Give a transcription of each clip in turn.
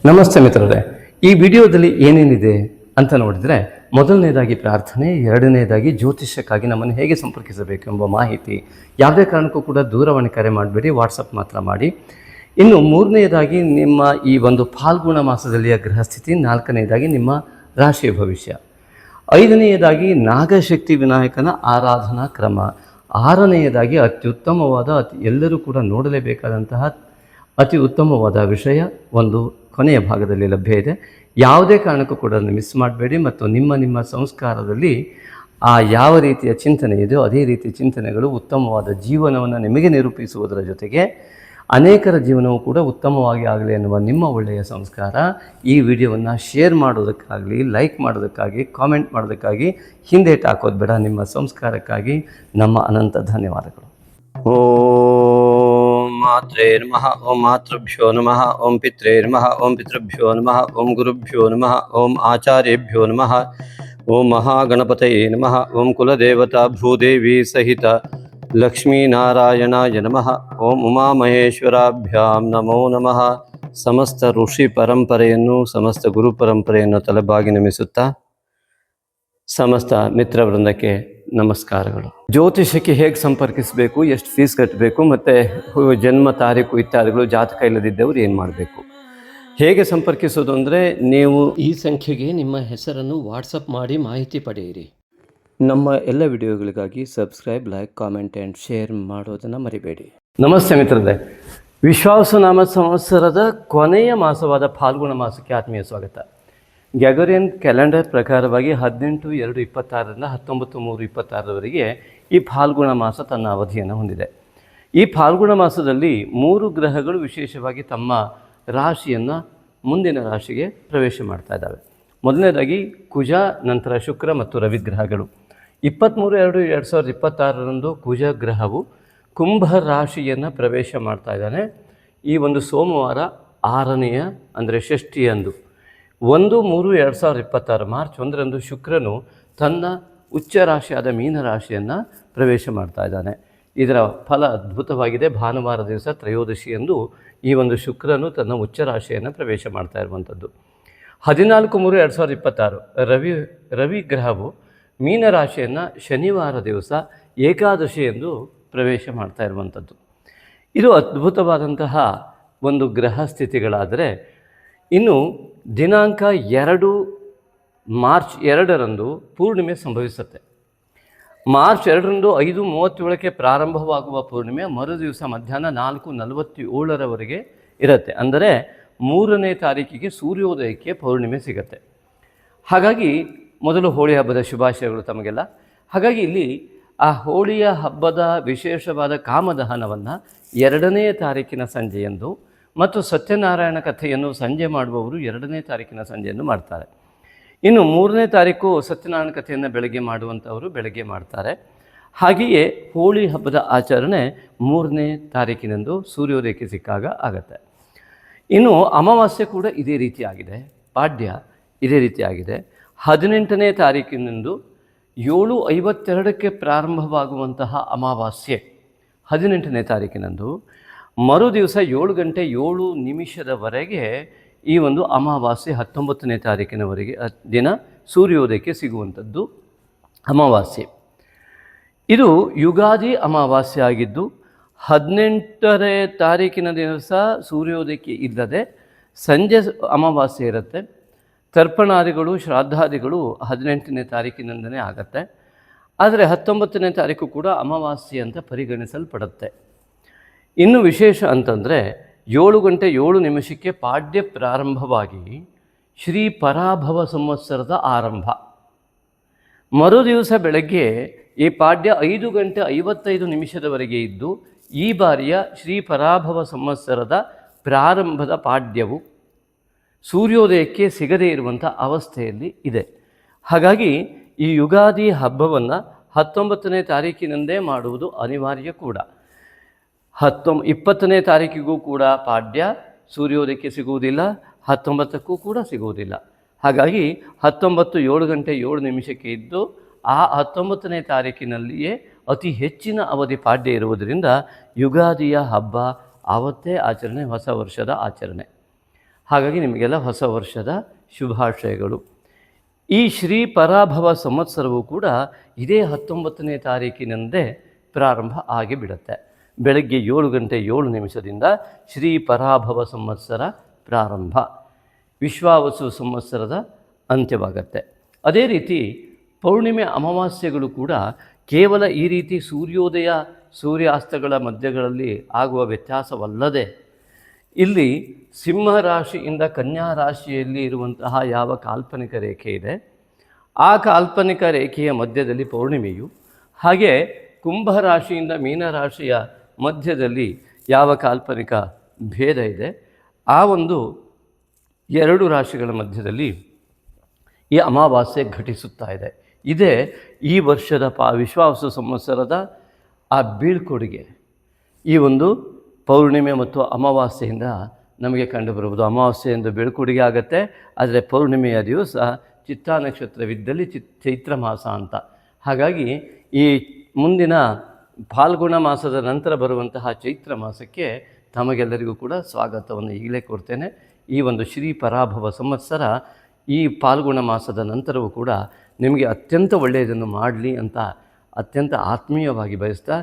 ನಮಸ್ತೆ ಮಿತ್ರರೇ, ಈ ವಿಡಿಯೋದಲ್ಲಿ ಏನೇನಿದೆ ಅಂತ ನೋಡಿದರೆ, ಮೊದಲನೇದಾಗಿ ಪ್ರಾರ್ಥನೆ, ಎರಡನೇದಾಗಿ ಜ್ಯೋತಿಷ್ಯಕ್ಕಾಗಿ ನಮ್ಮನ್ನು ಹೇಗೆ ಸಂಪರ್ಕಿಸಬೇಕು ಎಂಬ ಮಾಹಿತಿ. ಯಾವುದೇ ಕಾರಣಕ್ಕೂ ಕೂಡ ದೂರವಾಣಿ ಕರೆ ಮಾಡಬೇಡಿ, ವಾಟ್ಸಪ್ ಮಾತ್ರ ಮಾಡಿ. ಇನ್ನು ಮೂರನೆಯದಾಗಿ ನಿಮ್ಮ ಈ ಒಂದು ಫಾಲ್ಗುಣ ಮಾಸದಲ್ಲಿಯ ಗ್ರಹಸ್ಥಿತಿ, ನಾಲ್ಕನೆಯದಾಗಿ ನಿಮ್ಮ ರಾಶಿಯ ಭವಿಷ್ಯ, ಐದನೆಯದಾಗಿ ನಾಗಶಕ್ತಿ ವಿನಾಯಕನ ಆರಾಧನಾ ಕ್ರಮ, ಆರನೆಯದಾಗಿ ಅತ್ಯುತ್ತಮವಾದ ಎಲ್ಲರೂ ಕೂಡ ನೋಡಲೇಬೇಕಾದಂತಹ ಅತಿ ಉತ್ತಮವಾದ ವಿಷಯ ಒಂದು ಕೊನೆಯ ಭಾಗದಲ್ಲಿ ಲಭ್ಯ ಇದೆ. ಯಾವುದೇ ಕಾರಣಕ್ಕೂ ಕೂಡ ಅದನ್ನು ಮಿಸ್ ಮಾಡಬೇಡಿ. ಮತ್ತು ನಿಮ್ಮ ಸಂಸ್ಕಾರದಲ್ಲಿ ಯಾವ ರೀತಿಯ ಚಿಂತನೆ ಇದೆಯೋ ಅದೇ ರೀತಿಯ ಚಿಂತನೆಗಳು ಉತ್ತಮವಾದ ಜೀವನವನ್ನು ನಿಮಗೆ ನಿರೂಪಿಸುವುದರ ಜೊತೆಗೆ ಅನೇಕರ ಜೀವನವೂ ಕೂಡ ಉತ್ತಮವಾಗಿ ಆಗಲಿ ಎನ್ನುವ ನಿಮ್ಮ ಒಳ್ಳೆಯ ಸಂಸ್ಕಾರ. ಈ ವಿಡಿಯೋವನ್ನು ಶೇರ್ ಮಾಡೋದಕ್ಕಾಗಲಿ, ಲೈಕ್ ಮಾಡೋದಕ್ಕಾಗಿ, ಕಾಮೆಂಟ್ ಮಾಡೋದಕ್ಕಾಗಿ ಹಿಂದೇಟು ಹಾಕೋದು ಬೇಡ. ನಿಮ್ಮ ಸಂಸ್ಕಾರಕ್ಕಾಗಿ ನಮ್ಮ ಅನಂತ ಧನ್ಯವಾದಗಳು. ಓಂ ಮಾತ್ರೇ ನಮಃ, ಓಂ ಮಾತೃಭ್ಯೋ ನಮಃ, ಓಂ ಪಿತ್ರೇ ನಮಃ, ಓಂ ಪಿತೃಭ್ಯೋ ನಮಃ, ಓಂ ಗುರುಭ್ಯೋ ನಮಃ, ಓಂ ಆಚಾರ್ಯೇಭ್ಯೋ ನಮಃ, ಓಂ ಮಹಾಗಣಪತಯೇ ನಮಃ, ಓಂ ಕುಲದೇವತಾ ಭೂದೇವಿ ಸಹಿತ ಲಕ್ಷ್ಮೀನಾರಾಯಣಾಯ ನಮಃ, ಓಂ ಉಮಾಮಹೇಶ್ವರಾಭ್ಯಾಂ ನಮೋ ನಮಃ. ಸಮಸ್ತ ಋಷಿ ಪರಂಪರೆಯನ್ನು, ಸಮಸ್ತ ಗುರು ಪರಂಪರೆಯನ್ನು ತಲೆಬಾಗಿ ನಮಿಸುತ್ತಾ ಸಮಸ್ತ ಮಿತ್ರವೃಂದಕ್ಕೆ ನಮಸ್ಕಾರಗಳು. ಜ್ಯೋತಿಷಕ್ಕೆ ಹೇಗೆ ಸಂಪರ್ಕಿಸಬೇಕು, ಎಷ್ಟು ಫೀಸ್ ಕಟ್ಟಬೇಕು, ಮತ್ತು ಜನ್ಮ ತಾರೀಕು ಇತ್ಯಾದಿಗಳು, ಜಾತಕ ಇಲ್ಲದಿದ್ದವರು ಏನು ಮಾಡಬೇಕು, ಹೇಗೆ ಸಂಪರ್ಕಿಸೋದು ಅಂದರೆ, ನೀವು ಈ ಸಂಖ್ಯೆಗೆ ನಿಮ್ಮ ಹೆಸರನ್ನು ವಾಟ್ಸಪ್ ಮಾಡಿ ಮಾಹಿತಿ ಪಡೆಯಿರಿ. ನಮ್ಮ ಎಲ್ಲ ವಿಡಿಯೋಗಳಿಗಾಗಿ subscribe, like, comment and share ಮಾಡೋದನ್ನು ಮರಿಬೇಡಿ. ನಮಸ್ತೆ ಮಿತ್ರರೇ, ವಿಶ್ವಾವಸುನಾಮ ಸಂವತ್ಸರದ ಕೊನೆಯ ಮಾಸವಾದ ಫಾಲ್ಗುಣ ಮಾಸಕ್ಕೆ ಆತ್ಮೀಯ ಸ್ವಾಗತ. ಗ್ಯಾಗೋರಿಯನ್ ಕ್ಯಾಲೆಂಡರ್ ಪ್ರಕಾರವಾಗಿ 18/2/26ರಿಂದ 19/3/26ರವರೆಗೆ ಈ ಫಾಲ್ಗುಣ ಮಾಸ ತನ್ನ ಅವಧಿಯನ್ನು ಹೊಂದಿದೆ. ಈ ಫಾಲ್ಗುಣ ಮಾಸದಲ್ಲಿ 3 ಗ್ರಹಗಳು ವಿಶೇಷವಾಗಿ ತಮ್ಮ ರಾಶಿಯನ್ನು ಮುಂದಿನ ರಾಶಿಗೆ ಪ್ರವೇಶ ಮಾಡ್ತಾ ಇದ್ದಾವೆ. ಮೊದಲನೇದಾಗಿ ಕುಜ, ನಂತರ ಶುಕ್ರ ಮತ್ತು ರವಿ ಗ್ರಹಗಳು. 23/2/2026ರಂದು ಕುಜ ಗ್ರಹವು ಕುಂಭ ರಾಶಿಯನ್ನು ಪ್ರವೇಶ ಮಾಡ್ತಾ ಇದ್ದಾನೆ. ಈ ಒಂದು ಸೋಮವಾರ 6ನೆಯ ಅಂದರೆ ಷಷ್ಠಿಯಂದು 1/3/2026 ಮಾರ್ಚ್ 1ರಂದು ಶುಕ್ರನು ತನ್ನ ಉಚ್ಚ ರಾಶಿಯಾದ ಮೀನ ರಾಶಿಯನ್ನು ಪ್ರವೇಶ ಮಾಡ್ತಾ ಇದ್ದಾನೆ. ಇದರ ಫಲ ಅದ್ಭುತವಾಗಿದೆ. ಭಾನುವಾರ ದಿವಸ ತ್ರಯೋದಶಿಯಂದು ಈ ಒಂದು ಶುಕ್ರನು ತನ್ನ ಉಚ್ಚ ರಾಶಿಯನ್ನು ಪ್ರವೇಶ ಮಾಡ್ತಾ ಇರುವಂಥದ್ದು. 14/3/2026 ರವಿ ಗ್ರಹವು ಮೀನ ರಾಶಿಯನ್ನು ಶನಿವಾರ ದಿವಸ ಏಕಾದಶಿಯಂದು ಪ್ರವೇಶ ಮಾಡ್ತಾ ಇರುವಂಥದ್ದು. ಇದು ಅದ್ಭುತವಾದಂತಹ ಒಂದು ಗ್ರಹ ಸ್ಥಿತಿಗಳಾದರೆ, ಇನ್ನು ದಿನಾಂಕ 2 ಮಾರ್ಚ್ 2ರಂದು ಪೂರ್ಣಿಮೆ ಸಂಭವಿಸುತ್ತೆ. ಮಾರ್ಚ್ 2ರಂದು 5:37ಕ್ಕೆ ಪ್ರಾರಂಭವಾಗುವ ಪೂರ್ಣಿಮೆ ಮರು ದಿವಸ ಮಧ್ಯಾಹ್ನ 4:47ರವರೆಗೆ ಇರುತ್ತೆ. ಅಂದರೆ 3ನೇ ತಾರೀಕಿಗೆ ಸೂರ್ಯೋದಯಕ್ಕೆ ಪೌರ್ಣಿಮೆ ಸಿಗುತ್ತೆ. ಹಾಗಾಗಿ ಮೊದಲು ಹೋಳಿ ಹಬ್ಬದ ಶುಭಾಶಯಗಳು ತಮಗೆಲ್ಲ. ಹಾಗಾಗಿ ಇಲ್ಲಿ ಆ ಹೋಳಿಯ ಹಬ್ಬದ ವಿಶೇಷವಾದ ಕಾಮದಹನವನ್ನು 2ನೇ ತಾರೀಕಿನ ಸಂಜೆಯಂದು ಮತ್ತು ಸತ್ಯನಾರಾಯಣ ಕಥೆಯನ್ನು ಸಂಜೆ ಮಾಡುವವರು 2ನೇ ತಾರೀಕಿನ ಸಂಜೆಯನ್ನು ಮಾಡ್ತಾರೆ. ಇನ್ನು 3ನೇ ತಾರೀಕು ಸತ್ಯನಾರಾಯಣ ಕಥೆಯನ್ನು ಬೆಳಗ್ಗೆ ಮಾಡುವಂಥವರು ಬೆಳಗ್ಗೆ ಮಾಡ್ತಾರೆ. ಹಾಗೆಯೇ ಹೋಳಿ ಹಬ್ಬದ ಆಚರಣೆ 3ನೇ ತಾರೀಕಿನಂದು ಸೂರ್ಯೋದಯಕ್ಕೆ ಸಿಕ್ಕಾಗ ಆಗತ್ತೆ. ಇನ್ನು ಅಮಾವಾಸ್ಯೆ ಕೂಡ ಇದೇ ರೀತಿಯಾಗಿದೆ, ಪಾಡ್ಯ ಇದೇ ರೀತಿಯಾಗಿದೆ. 18ನೇ ತಾರೀಕಿನಂದು 7:52ಕ್ಕೆ ಪ್ರಾರಂಭವಾಗುವಂತಹ ಅಮಾವಾಸ್ಯೆ 18ನೇ ತಾರೀಕಿನಂದು ಮರು ದಿವಸ 7:07 ಈ ಒಂದು ಅಮಾವಾಸ್ಯೆ 19ನೇ ತಾರೀಕಿನವರೆಗೆ ದಿನ ಸೂರ್ಯೋದಯಕ್ಕೆ ಸಿಗುವಂಥದ್ದು ಅಮಾವಾಸ್ಯೆ. ಇದು ಯುಗಾದಿ ಅಮಾವಾಸ್ಯೆ ಆಗಿದ್ದು 18ನೇ ತಾರೀಕಿನ ದಿವಸ ಸೂರ್ಯೋದಯಕ್ಕೆ ಇಲ್ಲದೆ ಸಂಜೆ ಅಮಾವಾಸ್ಯೆ ಇರುತ್ತೆ. ತರ್ಪಣಾದಿಗಳು, ಶ್ರಾದ್ದಾದಿಗಳು 18ನೇ ತಾರೀಕಿನಿಂದಲೇ ಆಗತ್ತೆ. ಆದರೆ 19ನೇ ತಾರೀಕು ಕೂಡ ಅಮಾವಾಸ್ಯೆ ಅಂತ ಪರಿಗಣಿಸಲ್ಪಡುತ್ತೆ. ಇನ್ನು ವಿಶೇಷ ಅಂತಂದರೆ 7:07 ಪಾಡ್ಯ ಪ್ರಾರಂಭವಾಗಿ ಶ್ರೀ ಪರಾಭವ ಸಂವತ್ಸರದ ಆರಂಭ. ಮರು ದಿವಸ ಬೆಳಗ್ಗೆ ಈ ಪಾಡ್ಯ 5:55 ಇದ್ದು ಈ ಬಾರಿಯ ಶ್ರೀ ಪರಾಭವ ಸಂವತ್ಸರದ ಪ್ರಾರಂಭದ ಪಾಡ್ಯವು ಸೂರ್ಯೋದಯಕ್ಕೆ ಸಿಗದೇ ಇರುವಂಥ ಅವಸ್ಥೆಯಲ್ಲಿ ಇದೆ. ಹಾಗಾಗಿ ಈ ಯುಗಾದಿ ಹಬ್ಬವನ್ನು 19ನೇ ತಾರೀಕಿನಂದೇ ಮಾಡುವುದು ಅನಿವಾರ್ಯ ಕೂಡ. 20ನೇ ತಾರೀಕಿಗೂ ಕೂಡ ಪಾಡ್ಯ ಸೂರ್ಯೋದಯಕ್ಕೆ ಸಿಗುವುದಿಲ್ಲ, 19ಕ್ಕೂ ಕೂಡ ಸಿಗುವುದಿಲ್ಲ. ಹಾಗಾಗಿ 19 7:07 ಇದ್ದು ಆ 19ನೇ ತಾರೀಕಿನಲ್ಲಿಯೇ ಅತಿ ಹೆಚ್ಚಿನ ಅವಧಿ ಪಾಡ್ಯ ಇರುವುದರಿಂದ ಯುಗಾದಿಯ ಹಬ್ಬ ಆವತ್ತೇ ಆಚರಣೆ, ಹೊಸ ವರ್ಷದ ಆಚರಣೆ. ಹಾಗಾಗಿ ನಿಮಗೆಲ್ಲ ಹೊಸ ವರ್ಷದ ಶುಭಾಶಯಗಳು. ಈ ಶ್ರೀ ಪರಾಭವ ಸಂವತ್ಸರವು ಕೂಡ ಇದೇ 19ನೇ ತಾರೀಕಿನಂದೇ ಪ್ರಾರಂಭ ಆಗಿಬಿಡುತ್ತೆ. ಬೆಳಗ್ಗೆ 7:07 ಶ್ರೀ ಪರಾಭವ ಸಂವತ್ಸರ ಪ್ರಾರಂಭ, ವಿಶ್ವಾವಸು ಸಂವತ್ಸರದ ಅಂತ್ಯವಾಗತ್ತೆ. ಅದೇ ರೀತಿ ಪೌರ್ಣಿಮೆ ಅಮಾವಾಸ್ಯೆಗಳು ಕೂಡ ಕೇವಲ ಈ ರೀತಿ ಸೂರ್ಯೋದಯ ಸೂರ್ಯಾಸ್ತಗಳ ಮಧ್ಯಗಳಲ್ಲಿ ಆಗುವ ವ್ಯತ್ಯಾಸವಲ್ಲದೆ, ಇಲ್ಲಿ ಸಿಂಹ ರಾಶಿಯಿಂದ ಕನ್ಯಾ ರಾಶಿಯಲ್ಲಿ ಇರುವಂತಹ ಯಾವ ಕಾಲ್ಪನಿಕ ರೇಖೆ ಇದೆ, ಆ ಕಾಲ್ಪನಿಕ ರೇಖೆಯ ಮಧ್ಯದಲ್ಲಿ ಪೌರ್ಣಿಮೆಯು, ಹಾಗೆ ಕುಂಭ ರಾಶಿಯಿಂದ ಮೀನರಾಶಿಯ ಮಧ್ಯದಲ್ಲಿ ಯಾವ ಕಾಲ್ಪನಿಕ ಭೇದ ಇದೆ, ಆ ಒಂದು 2 ರಾಶಿಗಳ ಮಧ್ಯದಲ್ಲಿ ಈ ಅಮಾವಾಸ್ಯೆ ಘಟಿಸುತ್ತಾ ಇದೆ. ಇದೇ ಈ ವರ್ಷದ ವಿಶ್ವಾವಸು ಸಂವತ್ಸರದ ಆ ಬೀಳ್ಕೊಡುಗೆ. ಈ ಒಂದು ಪೌರ್ಣಿಮೆ ಮತ್ತು ಅಮಾವಾಸ್ಯೆಯಿಂದ ನಮಗೆ ಕಂಡುಬರುವುದು. ಅಮಾವಾಸ್ಯೆಯಿಂದ ಬೀಳ್ಕೊಡುಗೆ ಆಗುತ್ತೆ, ಆದರೆ ಪೌರ್ಣಿಮೆಯ ದಿವಸ ಚಿತ್ತಾ ನಕ್ಷತ್ರವಿದ್ದಲ್ಲಿ ಚೈತ್ರ ಮಾಸ ಅಂತ. ಹಾಗಾಗಿ ಈ ಮುಂದಿನ ಫಾಲ್ಗುಣ ಮಾಸದ ನಂತರ ಬರುವಂತಹ ಚೈತ್ರ ಮಾಸಕ್ಕೆ ತಮಗೆಲ್ಲರಿಗೂ ಕೂಡ ಸ್ವಾಗತವನ್ನು ಈಗಲೇ ಕೋರ್ತೇನೆ. ಈ ಒಂದು ಶ್ರೀ ಪರಾಭವ ಸಂವತ್ಸರ ಈ ಫಾಲ್ಗುಣ ಮಾಸದ ನಂತರವೂ ಕೂಡ ನಿಮಗೆ ಅತ್ಯಂತ ಒಳ್ಳೆಯದನ್ನು ಮಾಡಲಿ ಅಂತ ಅತ್ಯಂತ ಆತ್ಮೀಯವಾಗಿ ಬಯಸ್ತಾ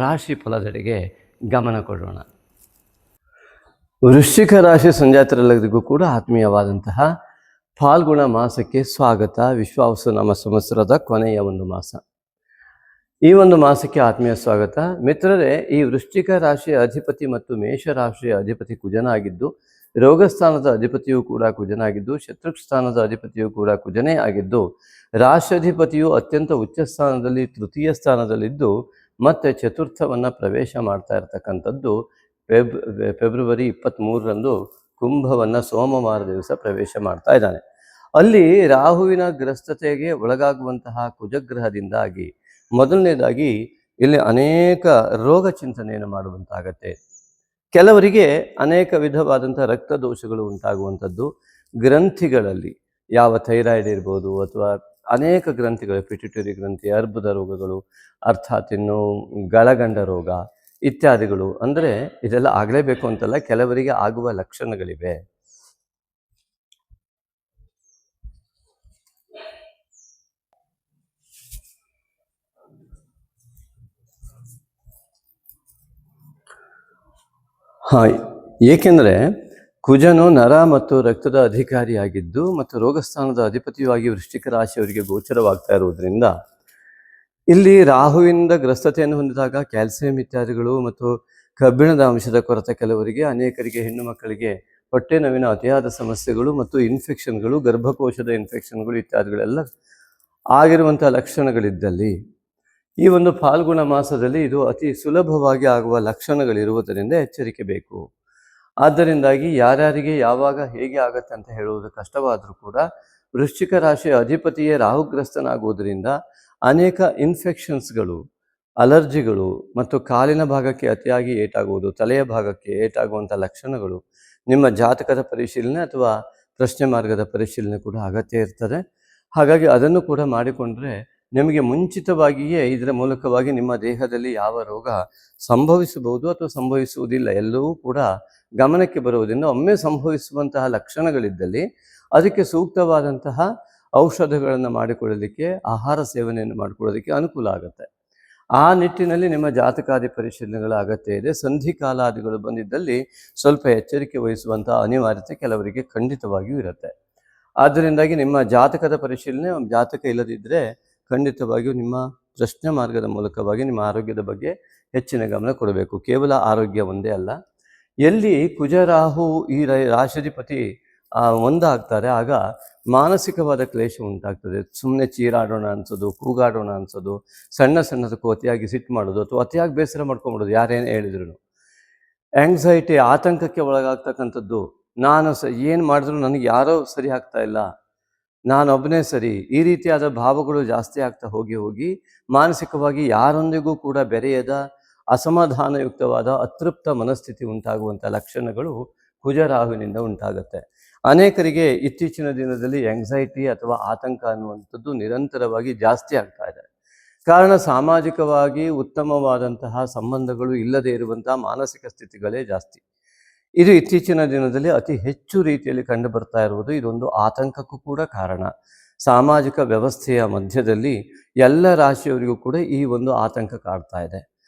ರಾಶಿ ಫಲದೆಡೆಗೆ ಗಮನ ಕೊಡೋಣ. ವೃಶ್ಚಿಕ ರಾಶಿ ಸಂಜಾತರೆಲ್ಲರಿಗೂ ಕೂಡ ಆತ್ಮೀಯವಾದಂತಹ ಫಾಲ್ಗುಣ ಮಾಸಕ್ಕೆ ಸ್ವಾಗತ. ವಿಶ್ವಾವಸು ನಾಮ ಸಂವತ್ಸರದ ಕೊನೆಯ ಒಂದು ಮಾಸ. ಈ ಒಂದು ಮಾಸಕ್ಕೆ ಆತ್ಮೀಯ ಸ್ವಾಗತ. ಮಿತ್ರರೇ, ಈ ವೃಶ್ಚಿಕ ರಾಶಿಯ ಅಧಿಪತಿ ಮತ್ತು ಮೇಷರಾಶಿಯ ಅಧಿಪತಿ ಕುಜನಾಗಿದ್ದು, ರೋಗಸ್ಥಾನದ ಅಧಿಪತಿಯೂ ಕೂಡ ಕುಜನಾಗಿದ್ದು, ಶತ್ರುಸ್ಥಾನದ ಅಧಿಪತಿಯೂ ಕೂಡ ಕುಜನೇ ಆಗಿದ್ದು, ರಾಷ್ಟ್ರಾಧಿಪತಿಯು ಅತ್ಯಂತ ಉಚ್ಚ ಸ್ಥಾನದಲ್ಲಿ ತೃತೀಯ ಸ್ಥಾನದಲ್ಲಿದ್ದು ಮತ್ತೆ ಚತುರ್ಥವನ್ನು ಪ್ರವೇಶ ಮಾಡ್ತಾ ಇರತಕ್ಕಂಥದ್ದು ಫೆಬ್ರವರಿ 23ರಂದು ಕುಂಭವನ್ನು ಸೋಮವಾರ ದಿವಸ ಪ್ರವೇಶ ಮಾಡ್ತಾ ಇದ್ದಾನೆ. ಅಲ್ಲಿ ರಾಹುವಿನ ಗ್ರಸ್ತತೆಗೆ ಒಳಗಾಗುವಂತಹ ಕುಜಗ್ರಹದಿಂದಾಗಿ ಮೊದಲನೇದಾಗಿ ಇಲ್ಲಿ ಅನೇಕ ರೋಗ ಚಿಂತನೆಯನ್ನು ಮಾಡುವಂತಾಗತ್ತೆ. ಕೆಲವರಿಗೆ ಅನೇಕ ವಿಧವಾದಂಥ ರಕ್ತ ದೋಷಗಳು ಉಂಟಾಗುವಂಥದ್ದು, ಗ್ರಂಥಿಗಳಲ್ಲಿ ಯಾವ ಥೈರಾಯ್ಡ್ ಇರ್ಬೋದು ಅಥವಾ ಅನೇಕ ಗ್ರಂಥಿಗಳು, ಪಿಟ್ಯುಟರಿ ಗ್ರಂಥಿ, ಅರ್ಬುದ ರೋಗಗಳು, ಅರ್ಥಾತ್ ಇನ್ನು ಗಳಗಂಡ ರೋಗ ಇತ್ಯಾದಿಗಳು. ಅಂದರೆ ಇದೆಲ್ಲ ಆಗಲೇಬೇಕು ಅಂತಲ್ಲ, ಕೆಲವರಿಗೆ ಆಗುವ ಲಕ್ಷಣಗಳಿವೆ. ಏಕೆಂದರೆ ಕುಜನು ನರ ಮತ್ತು ರಕ್ತದ ಅಧಿಕಾರಿಯಾಗಿದ್ದು ಮತ್ತು ರೋಗಸ್ಥಾನದ ಅಧಿಪತಿಯಾಗಿ ವೃಶ್ಚಿಕ ರಾಶಿಯವರಿಗೆ ಗೋಚರವಾಗ್ತಾ ಇರುವುದರಿಂದ ಇಲ್ಲಿ ರಾಹುವಿನಿಂದ ಗ್ರಸ್ತತೆಯನ್ನು ಹೊಂದಿದಾಗ ಕ್ಯಾಲ್ಸಿಯಂ ಇತ್ಯಾದಿಗಳು ಮತ್ತು ಕಬ್ಬಿಣದ ಅಂಶದ ಕೊರತೆ ಕೆಲವರಿಗೆ, ಅನೇಕರಿಗೆ ಹೆಣ್ಣು ಮಕ್ಕಳಿಗೆ ಹೊಟ್ಟೆ ನೋವಿನ ಅತಿಯಾದ ಸಮಸ್ಯೆಗಳು ಮತ್ತು ಇನ್ಫೆಕ್ಷನ್ಗಳು, ಗರ್ಭಕೋಶದ ಇನ್ಫೆಕ್ಷನ್ಗಳು ಇತ್ಯಾದಿಗಳೆಲ್ಲ ಆಗಿರುವಂಥ ಲಕ್ಷಣಗಳಿದ್ದಲ್ಲಿ ಈ ಒಂದು ಫಾಲ್ಗುಣ ಮಾಸದಲ್ಲಿ ಇದು ಅತಿ ಸುಲಭವಾಗಿ ಆಗುವ ಲಕ್ಷಣಗಳಿರುವುದರಿಂದ ಎಚ್ಚರಿಕೆ ಬೇಕು. ಆದ್ದರಿಂದಾಗಿ ಯಾರ್ಯಾರಿಗೆ ಯಾವಾಗ ಹೇಗೆ ಆಗತ್ತೆ ಅಂತ ಹೇಳುವುದು ಕಷ್ಟವಾದರೂ ಕೂಡ ವೃಶ್ಚಿಕ ರಾಶಿಯ ಅಧಿಪತಿಯೇ ರಾಹುಗ್ರಸ್ತನಾಗುವುದರಿಂದ ಅನೇಕ ಇನ್ಫೆಕ್ಷನ್ಸ್ಗಳು, ಅಲರ್ಜಿಗಳು ಮತ್ತು ಕಾಲಿನ ಭಾಗಕ್ಕೆ ಅತಿಯಾಗಿ ಏಟಾಗುವುದು, ತಲೆಯ ಭಾಗಕ್ಕೆ ಏಟಾಗುವಂಥ ಲಕ್ಷಣಗಳು ನಿಮ್ಮ ಜಾತಕದ ಪರಿಶೀಲನೆ ಅಥವಾ ಪ್ರಶ್ನೆ ಮಾರ್ಗದ ಪರಿಶೀಲನೆ ಕೂಡ ಅಗತ್ಯ ಇರ್ತದೆ. ಹಾಗಾಗಿ ಅದನ್ನು ಕೂಡ ಮಾಡಿಕೊಂಡ್ರೆ ನಿಮಗೆ ಮುಂಚಿತವಾಗಿಯೇ ಇದರ ಮೂಲಕವಾಗಿ ನಿಮ್ಮ ದೇಹದಲ್ಲಿ ಯಾವ ರೋಗ ಸಂಭವಿಸಬಹುದು ಅಥವಾ ಸಂಭವಿಸುವುದಿಲ್ಲ ಎಲ್ಲವೂ ಕೂಡ ಗಮನಕ್ಕೆ ಬರುವುದರಿಂದ ಒಮ್ಮೆ ಸಂಭವಿಸುವಂತಹ ಲಕ್ಷಣಗಳಿದ್ದಲ್ಲಿ ಅದಕ್ಕೆ ಸೂಕ್ತವಾದಂತಹ ಔಷಧಗಳನ್ನು ಮಾಡಿಕೊಳ್ಳಲಿಕ್ಕೆ, ಆಹಾರ ಸೇವನೆಯನ್ನು ಮಾಡಿಕೊಳ್ಳೋದಕ್ಕೆ ಅನುಕೂಲ ಆಗುತ್ತೆ. ಆ ನಿಟ್ಟಿನಲ್ಲಿ ನಿಮ್ಮ ಜಾತಕಾದಿ ಪರಿಶೀಲನೆಗಳ ಅಗತ್ಯ ಇದೆ. ಸಂಧಿ ಕಾಲಾದಿಗಳು ಬಂದಿದ್ದಲ್ಲಿ ಸ್ವಲ್ಪ ಎಚ್ಚರಿಕೆ ವಹಿಸುವಂತಹ ಅನಿವಾರ್ಯತೆ ಕೆಲವರಿಗೆ ಖಂಡಿತವಾಗಿಯೂ ಇರುತ್ತೆ. ಆದ್ದರಿಂದಾಗಿ ನಿಮ್ಮ ಜಾತಕದ ಪರಿಶೀಲನೆ, ಜಾತಕ ಇಲ್ಲದಿದ್ದರೆ ಖಂಡಿತವಾಗಿಯೂ ನಿಮ್ಮ ಪ್ರಶ್ನೆ ಮಾರ್ಗದ ಮೂಲಕವಾಗಿ ನಿಮ್ಮ ಆರೋಗ್ಯದ ಬಗ್ಗೆ ಹೆಚ್ಚಿನ ಗಮನ ಕೊಡಬೇಕು. ಕೇವಲ ಆರೋಗ್ಯ ಒಂದೇ ಅಲ್ಲ, ಎಲ್ಲಿ ಕುಜರಾಹು ಈ ರಾಶಿಧಿಪತಿ ಒಂದಾಗ್ತಾರೆ ಆಗ ಮಾನಸಿಕವಾದ ಕ್ಲೇಶ ಉಂಟಾಗ್ತದೆ. ಸುಮ್ಮನೆ ಚೀರಾಡೋಣ ಅನ್ಸೋದು, ಕೂಗಾಡೋಣ ಅನ್ಸೋದು, ಸಣ್ಣ ಸಣ್ಣದಕ್ಕೂ ಅತಿಯಾಗಿ ಸಿಟ್ಟು ಮಾಡೋದು ಅಥವಾ ಅತಿಯಾಗಿ ಬೇಸರ ಮಾಡ್ಕೊಂಬಿಡೋದು, ಯಾರೇನು ಹೇಳಿದ್ರು. ಆಂಗ್ಸೈಟಿ, ಆತಂಕಕ್ಕೆ ಒಳಗಾಗ್ತಕ್ಕಂಥದ್ದು. ನಾನು ಏನು ಮಾಡಿದ್ರು ನನಗೆ ಯಾರೋ ಸರಿ ಆಗ್ತಾ ಇಲ್ಲ, ನಾನೊಬ್ಬನೇ ಸರಿ, ಈ ರೀತಿಯಾದ ಭಾವಗಳು ಜಾಸ್ತಿ ಆಗ್ತಾ ಹೋಗಿ ಮಾನಸಿಕವಾಗಿ ಯಾರೊಂದಿಗೂ ಕೂಡ ಬೆರೆಯದ ಅಸಮಾಧಾನಯುಕ್ತವಾದ ಅತೃಪ್ತ ಮನಸ್ಥಿತಿ ಉಂಟಾಗುವಂಥ ಲಕ್ಷಣಗಳು ಕುಜರಾಹುವಿನಿಂದ ಉಂಟಾಗುತ್ತೆ. ಅನೇಕರಿಗೆ ಇತ್ತೀಚಿನ ದಿನದಲ್ಲಿ ಆಂಗ್ಸೈಟಿ ಅಥವಾ ಆತಂಕ ಅನ್ನುವಂಥದ್ದು ನಿರಂತರವಾಗಿ ಜಾಸ್ತಿ ಆಗ್ತಾ ಇದೆ. ಕಾರಣ ಸಾಮಾಜಿಕವಾಗಿ ಉತ್ತಮವಾದಂತಹ ಸಂಬಂಧಗಳು ಇಲ್ಲದೆ ಇರುವಂತಹ ಮಾನಸಿಕ ಸ್ಥಿತಿಗಳೇ ಜಾಸ್ತಿ. ಇದು ಇತ್ತೀಚಿನ ದಿನದಲ್ಲಿ ಅತಿ ಹೆಚ್ಚು ರೀತಿಯಲ್ಲಿ ಕಂಡು ಬರ್ತಾ ಇರುವುದು. ಇದೊಂದು ಆತಂಕಕ್ಕೂ ಕೂಡ ಕಾರಣ. ಸಾಮಾಜಿಕ ವ್ಯವಸ್ಥೆಯ ಮಧ್ಯದಲ್ಲಿ ಎಲ್ಲ ರಾಶಿಯವರಿಗೂ ಕೂಡ ಈ ಒಂದು ಆತಂಕ ಕಾಡ್ತಾ ಇದೆ.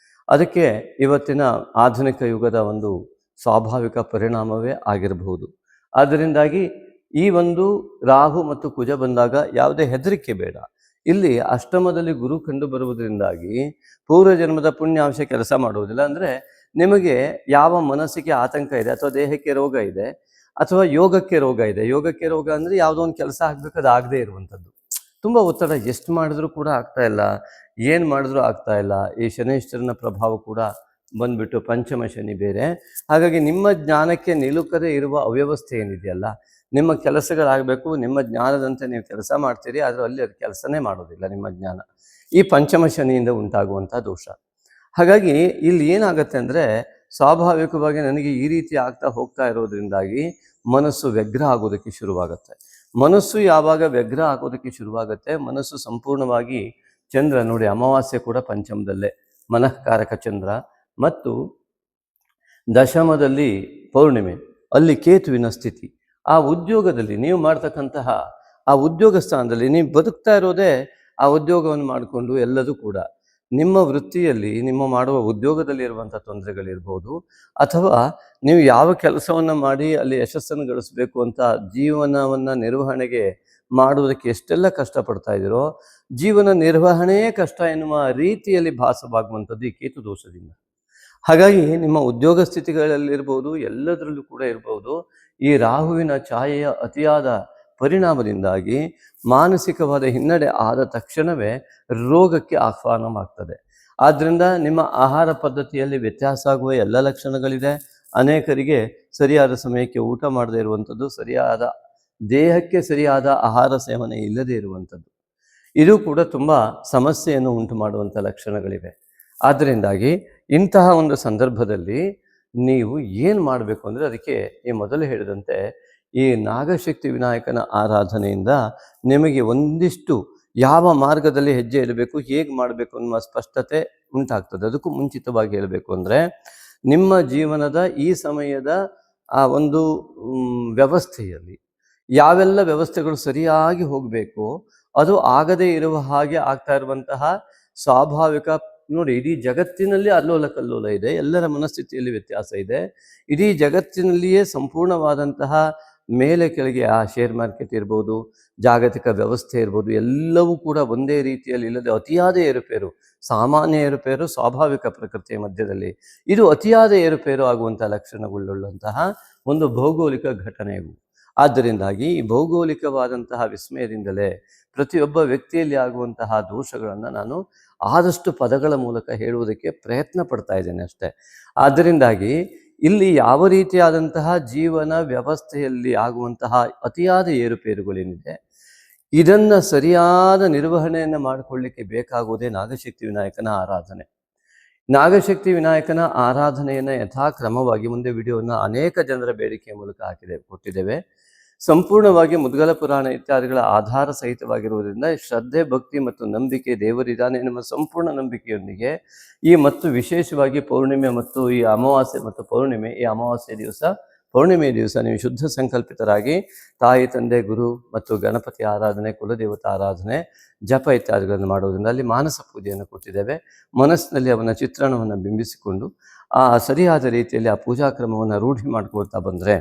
ಅದಕ್ಕೆ ಇವತ್ತಿನ ಆಧುನಿಕ ಯುಗದ ಒಂದು ಸ್ವಾಭಾವಿಕ ಪರಿಣಾಮವೇ ಆಗಿರಬಹುದು. ಆದ್ದರಿಂದಾಗಿ ಈ ಒಂದು ರಾಹು ಮತ್ತು ಕುಜ ಬಂದಾಗ ಯಾವುದೇ ಹೆದರಿಕೆ ಬೇಡ. ಇಲ್ಲಿ ಅಷ್ಟಮದಲ್ಲಿ ಗುರು ಕಂಡು ಬರುವುದರಿಂದಾಗಿ ಪೂರ್ವಜನ್ಮದ ಪುಣ್ಯಾಂಶ ಕೆಲಸ ಮಾಡುವುದಿಲ್ಲ. ಅಂದರೆ ನಿಮಗೆ ಯಾವ ಮನಸ್ಸಿಗೆ ಆತಂಕ ಇದೆ, ಅಥವಾ ದೇಹಕ್ಕೆ ರೋಗ ಇದೆ, ಅಥವಾ ಯೋಗಕ್ಕೆ ರೋಗ ಇದೆ. ಯೋಗಕ್ಕೆ ರೋಗ ಅಂದರೆ ಯಾವುದೋ ಒಂದು ಕೆಲಸ ಆಗಬೇಕು, ಅದು ಆಗದೇ ಇರುವಂಥದ್ದು. ತುಂಬ ಒತ್ತಡ, ಎಷ್ಟು ಮಾಡಿದ್ರೂ ಕೂಡ ಆಗ್ತಾ ಇಲ್ಲ, ಏನು ಮಾಡಿದ್ರೂ ಆಗ್ತಾ ಇಲ್ಲ. ಈ ಶನೈಶ್ವರನ ಪ್ರಭಾವ ಕೂಡ ಬಂದ್ಬಿಟ್ಟು ಪಂಚಮ ಶನಿ ಬೇರೆ. ಹಾಗಾಗಿ ನಿಮ್ಮ ಜ್ಞಾನಕ್ಕೆ ನಿಲುಕದೇ ಇರುವ ಅವ್ಯವಸ್ಥೆ ಏನಿದೆಯಲ್ಲ, ನಿಮ್ಮ ಕೆಲಸಗಳಾಗಬೇಕು, ನಿಮ್ಮ ಜ್ಞಾನದಂತೆ ನೀವು ಕೆಲಸ ಮಾಡ್ತೀರಿ, ಆದರೆ ಅಲ್ಲಿ ಅದು ಕೆಲಸನೇ ಮಾಡೋದಿಲ್ಲ ನಿಮ್ಮ ಜ್ಞಾನ. ಈ ಪಂಚಮ ಶನಿಯಿಂದ ಉಂಟಾಗುವಂಥ ದೋಷ. ಹಾಗಾಗಿ ಇಲ್ಲಿ ಏನಾಗುತ್ತೆ ಅಂದರೆ, ಸ್ವಾಭಾವಿಕವಾಗಿ ನನಗೆ ಈ ರೀತಿ ಆಗ್ತಾ ಹೋಗ್ತಾ ಇರೋದ್ರಿಂದಾಗಿ ಮನಸ್ಸು ವ್ಯಗ್ರ ಆಗೋದಕ್ಕೆ ಶುರುವಾಗುತ್ತೆ. ಮನಸ್ಸು ಯಾವಾಗ ವ್ಯಗ್ರ ಆಗೋದಕ್ಕೆ ಶುರುವಾಗುತ್ತೆ, ಮನಸ್ಸು ಸಂಪೂರ್ಣವಾಗಿ ಚಂದ್ರ ನೋಡಿ, ಅಮಾವಾಸ್ಯೆ ಕೂಡ ಪಂಚಮದಲ್ಲೇ ಮನಃಕಾರಕ ಚಂದ್ರ, ಮತ್ತು ದಶಮದಲ್ಲಿ ಪೌರ್ಣಿಮೆ, ಅಲ್ಲಿ ಕೇತುವಿನ ಸ್ಥಿತಿ. ಆ ಉದ್ಯೋಗದಲ್ಲಿ ನೀವು ಮಾಡ್ತಕ್ಕಂತಹ ಆ ಉದ್ಯೋಗ ಸ್ಥಾನದಲ್ಲಿ ನೀವು ಬದುಕ್ತಾ ಇರೋದೇ ಆ ಉದ್ಯೋಗವನ್ನು ಮಾಡಿಕೊಂಡು, ಎಲ್ಲದೂ ಕೂಡ ನಿಮ್ಮ ವೃತ್ತಿಯಲ್ಲಿ, ನಿಮ್ಮ ಮಾಡುವ ಉದ್ಯೋಗದಲ್ಲಿ ಇರುವಂಥ ತೊಂದರೆಗಳಿರ್ಬೋದು, ಅಥವಾ ನೀವು ಯಾವ ಕೆಲಸವನ್ನು ಮಾಡಿ ಅಲ್ಲಿ ಯಶಸ್ಸನ್ನು ಗಳಿಸಬೇಕು ಅಂತ ಜೀವನವನ್ನು ನಿರ್ವಹಣೆಗೆ ಮಾಡುವುದಕ್ಕೆ ಎಷ್ಟೆಲ್ಲ ಕಷ್ಟಪಡ್ತಾ ಇದ್ದೀರೋ, ಜೀವನ ನಿರ್ವಹಣೆಯೇ ಕಷ್ಟ ಎನ್ನುವ ರೀತಿಯಲ್ಲಿ ಭಾಸವಾಗುವಂಥದ್ದು ಈ ಕೇತು ದೋಷದಿಂದ. ಹಾಗಾಗಿ ನಿಮ್ಮ ಉದ್ಯೋಗ ಸ್ಥಿತಿಗಳಲ್ಲಿರ್ಬೋದು, ಎಲ್ಲದರಲ್ಲೂ ಕೂಡ ಇರ್ಬೋದು, ಈ ರಾಹುವಿನ ಛಾಯೆಯ ಅತಿಯಾದ ಪರಿಣಾಮದಿಂದಾಗಿ ಮಾನಸಿಕವಾದ ಹಿನ್ನಡೆ ಆದ ತಕ್ಷಣವೇ ರೋಗಕ್ಕೆ ಆಹ್ವಾನವಾಗ್ತದೆ. ಆದ್ದರಿಂದ ನಿಮ್ಮ ಆಹಾರ ಪದ್ಧತಿಯಲ್ಲಿ ವ್ಯತ್ಯಾಸ ಆಗುವ ಎಲ್ಲ ಲಕ್ಷಣಗಳಿದೆ. ಅನೇಕರಿಗೆ ಸರಿಯಾದ ಸಮಯಕ್ಕೆ ಊಟ ಮಾಡದೇ ಇರುವಂಥದ್ದು, ಸರಿಯಾದ ದೇಹಕ್ಕೆ ಸರಿಯಾದ ಆಹಾರ ಸೇವನೆ ಇಲ್ಲದೇ ಇರುವಂಥದ್ದು, ಇದು ಕೂಡ ತುಂಬ ಸಮಸ್ಯೆಯನ್ನು ಉಂಟು ಮಾಡುವಂಥ ಲಕ್ಷಣಗಳಿವೆ. ಆದ್ದರಿಂದಾಗಿ ಇಂತಹ ಒಂದು ಸಂದರ್ಭದಲ್ಲಿ ನೀವು ಏನು ಮಾಡಬೇಕು ಅಂದರೆ, ಅದಕ್ಕೆ ಈ ಮೊದಲು ಹೇಳಿದಂತೆ ಈ ನಾಗಶಕ್ತಿ ವಿನಾಯಕನ ಆರಾಧನೆಯಿಂದ ನಿಮಗೆ ಒಂದಿಷ್ಟು ಯಾವ ಮಾರ್ಗದಲ್ಲಿ ಹೆಜ್ಜೆ ಇಡಬೇಕು, ಹೇಗೆ ಮಾಡಬೇಕು ಅನ್ನುವ ಸ್ಪಷ್ಟತೆ ಉಂಟಾಗ್ತದೆ. ಅದಕ್ಕೂ ಮುಂಚಿತವಾಗಿ ಹೇಳಬೇಕು ಅಂದರೆ, ನಿಮ್ಮ ಜೀವನದ ಈ ಸಮಯದ ಆ ಒಂದು ವ್ಯವಸ್ಥೆಯಲ್ಲಿ ಯಾವೆಲ್ಲ ವ್ಯವಸ್ಥೆಗಳು ಸರಿಯಾಗಿ ಹೋಗಬೇಕು, ಅದು ಆಗದೇ ಇರುವ ಹಾಗೆ ಆಗ್ತಾ ಇರುವಂತಹ ಸ್ವಾಭಾವಿಕ ನೋಡಿ, ಇಡೀ ಜಗತ್ತಿನಲ್ಲಿ ಅಲ್ಲೋಲ ಕಲ್ಲೋಲ ಇದೆ, ಎಲ್ಲರ ಮನಸ್ಥಿತಿಯಲ್ಲಿ ವ್ಯತ್ಯಾಸ ಇದೆ. ಇಡೀ ಜಗತ್ತಿನಲ್ಲಿಯೇ ಸಂಪೂರ್ಣವಾದಂತಹ ಮೇಲೆ ಕೆಳಗೆ ಆ ಶೇರ್ ಮಾರ್ಕೆಟ್ ಇರ್ಬೋದು, ಜಾಗತಿಕ ವ್ಯವಸ್ಥೆ ಇರ್ಬೋದು, ಎಲ್ಲವೂ ಕೂಡ ಒಂದೇ ರೀತಿಯಲ್ಲಿ ಇಲ್ಲದೆ ಅತಿಯಾದ ಏರುಪೇರು, ಸಾಮಾನ್ಯ ಏರುಪೇರು, ಸ್ವಾಭಾವಿಕ ಪ್ರಕೃತಿಯ ಮಧ್ಯದಲ್ಲಿ ಇದು ಅತಿಯಾದ ಏರುಪೇರು ಆಗುವಂಥ ಲಕ್ಷಣಗಳುಳ್ಳಂತಹ ಒಂದು ಭೌಗೋಳಿಕ ಘಟನೆ ಇವು. ಆದ್ದರಿಂದಾಗಿ ಈ ಭೌಗೋಳಿಕವಾದಂತಹ ವಿಸ್ಮಯದಿಂದಲೇ ಪ್ರತಿಯೊಬ್ಬ ವ್ಯಕ್ತಿಯಲ್ಲಿ ಆಗುವಂತಹ ದೋಷಗಳನ್ನು ನಾನು ಆದಷ್ಟು ಪದಗಳ ಮೂಲಕ ಹೇಳುವುದಕ್ಕೆ ಪ್ರಯತ್ನ ಪಡ್ತಾ ಇದ್ದೇನೆ ಅಷ್ಟೇ. ಆದ್ದರಿಂದಾಗಿ ಇಲ್ಲಿ ಯಾವ ರೀತಿಯಾದಂತಹ ಜೀವನ ವ್ಯವಸ್ಥೆಯಲ್ಲಿ ಆಗುವಂತಹ ಅತಿಯಾದ ಏರುಪೇರುಗಳೇನಿದೆ, ಇದನ್ನು ಸರಿಯಾದ ನಿರ್ವಹಣೆಯನ್ನು ಮಾಡಿಕೊಳ್ಳಿಕ್ಕೆ ಬೇಕಾಗುವುದೇ ನಾಗಶಕ್ತಿ ವಿನಾಯಕನ ಆರಾಧನೆ. ನಾಗಶಕ್ತಿ ವಿನಾಯಕನ ಆರಾಧನೆಯನ್ನು ಯಥಾಕ್ರಮವಾಗಿ ಮುಂದೆ ವಿಡಿಯೋವನ್ನು ಅನೇಕ ಜನರ ಬೇಡಿಕೆಯ ಮೂಲಕ ಕೊಟ್ಟಿದ್ದೇವೆ. ಸಂಪೂರ್ಣವಾಗಿ ಮುದ್ಗಲ ಪುರಾಣ ಇತ್ಯಾದಿಗಳ ಆಧಾರ ಸಹಿತವಾಗಿರುವುದರಿಂದ ಶ್ರದ್ಧೆ, ಭಕ್ತಿ ಮತ್ತು ನಂಬಿಕೆ ದೇವರಿದ್ದಾನೆ ಎನ್ನುವ ಸಂಪೂರ್ಣ ನಂಬಿಕೆಯೊಂದಿಗೆ ಈ ಮತ್ತು ವಿಶೇಷವಾಗಿ ಪೌರ್ಣಿಮೆ ಮತ್ತು ಈ ಅಮಾವಾಸ್ಯೆ ಮತ್ತು ಪೌರ್ಣಿಮೆ, ಈ ಪೌರ್ಣಿಮೆಯ ದಿವಸ ನೀವು ಶುದ್ಧ ಸಂಕಲ್ಪಿತರಾಗಿ ತಾಯಿ, ತಂದೆ, ಗುರು ಮತ್ತು ಗಣಪತಿ ಆರಾಧನೆ, ಕುಲದೇವತಾ ಆರಾಧನೆ, ಜಪ ಇತ್ಯಾದಿಗಳನ್ನು ಮಾಡುವುದರಿಂದ ಅಲ್ಲಿ ಮಾನಸ ಪೂಜೆಯನ್ನು ಕೊಟ್ಟಿದ್ದೇವೆ. ಮನಸ್ಸಿನಲ್ಲಿ ಅವನ ಚಿತ್ರಣವನ್ನು ಬಿಂಬಿಸಿಕೊಂಡು ಆ ಸರಿಯಾದ ರೀತಿಯಲ್ಲಿ ಆ ಪೂಜಾ ಕ್ರಮವನ್ನು ರೂಢಿ ಮಾಡ್ಕೊಳ್ತಾ ಬಂದರೆ,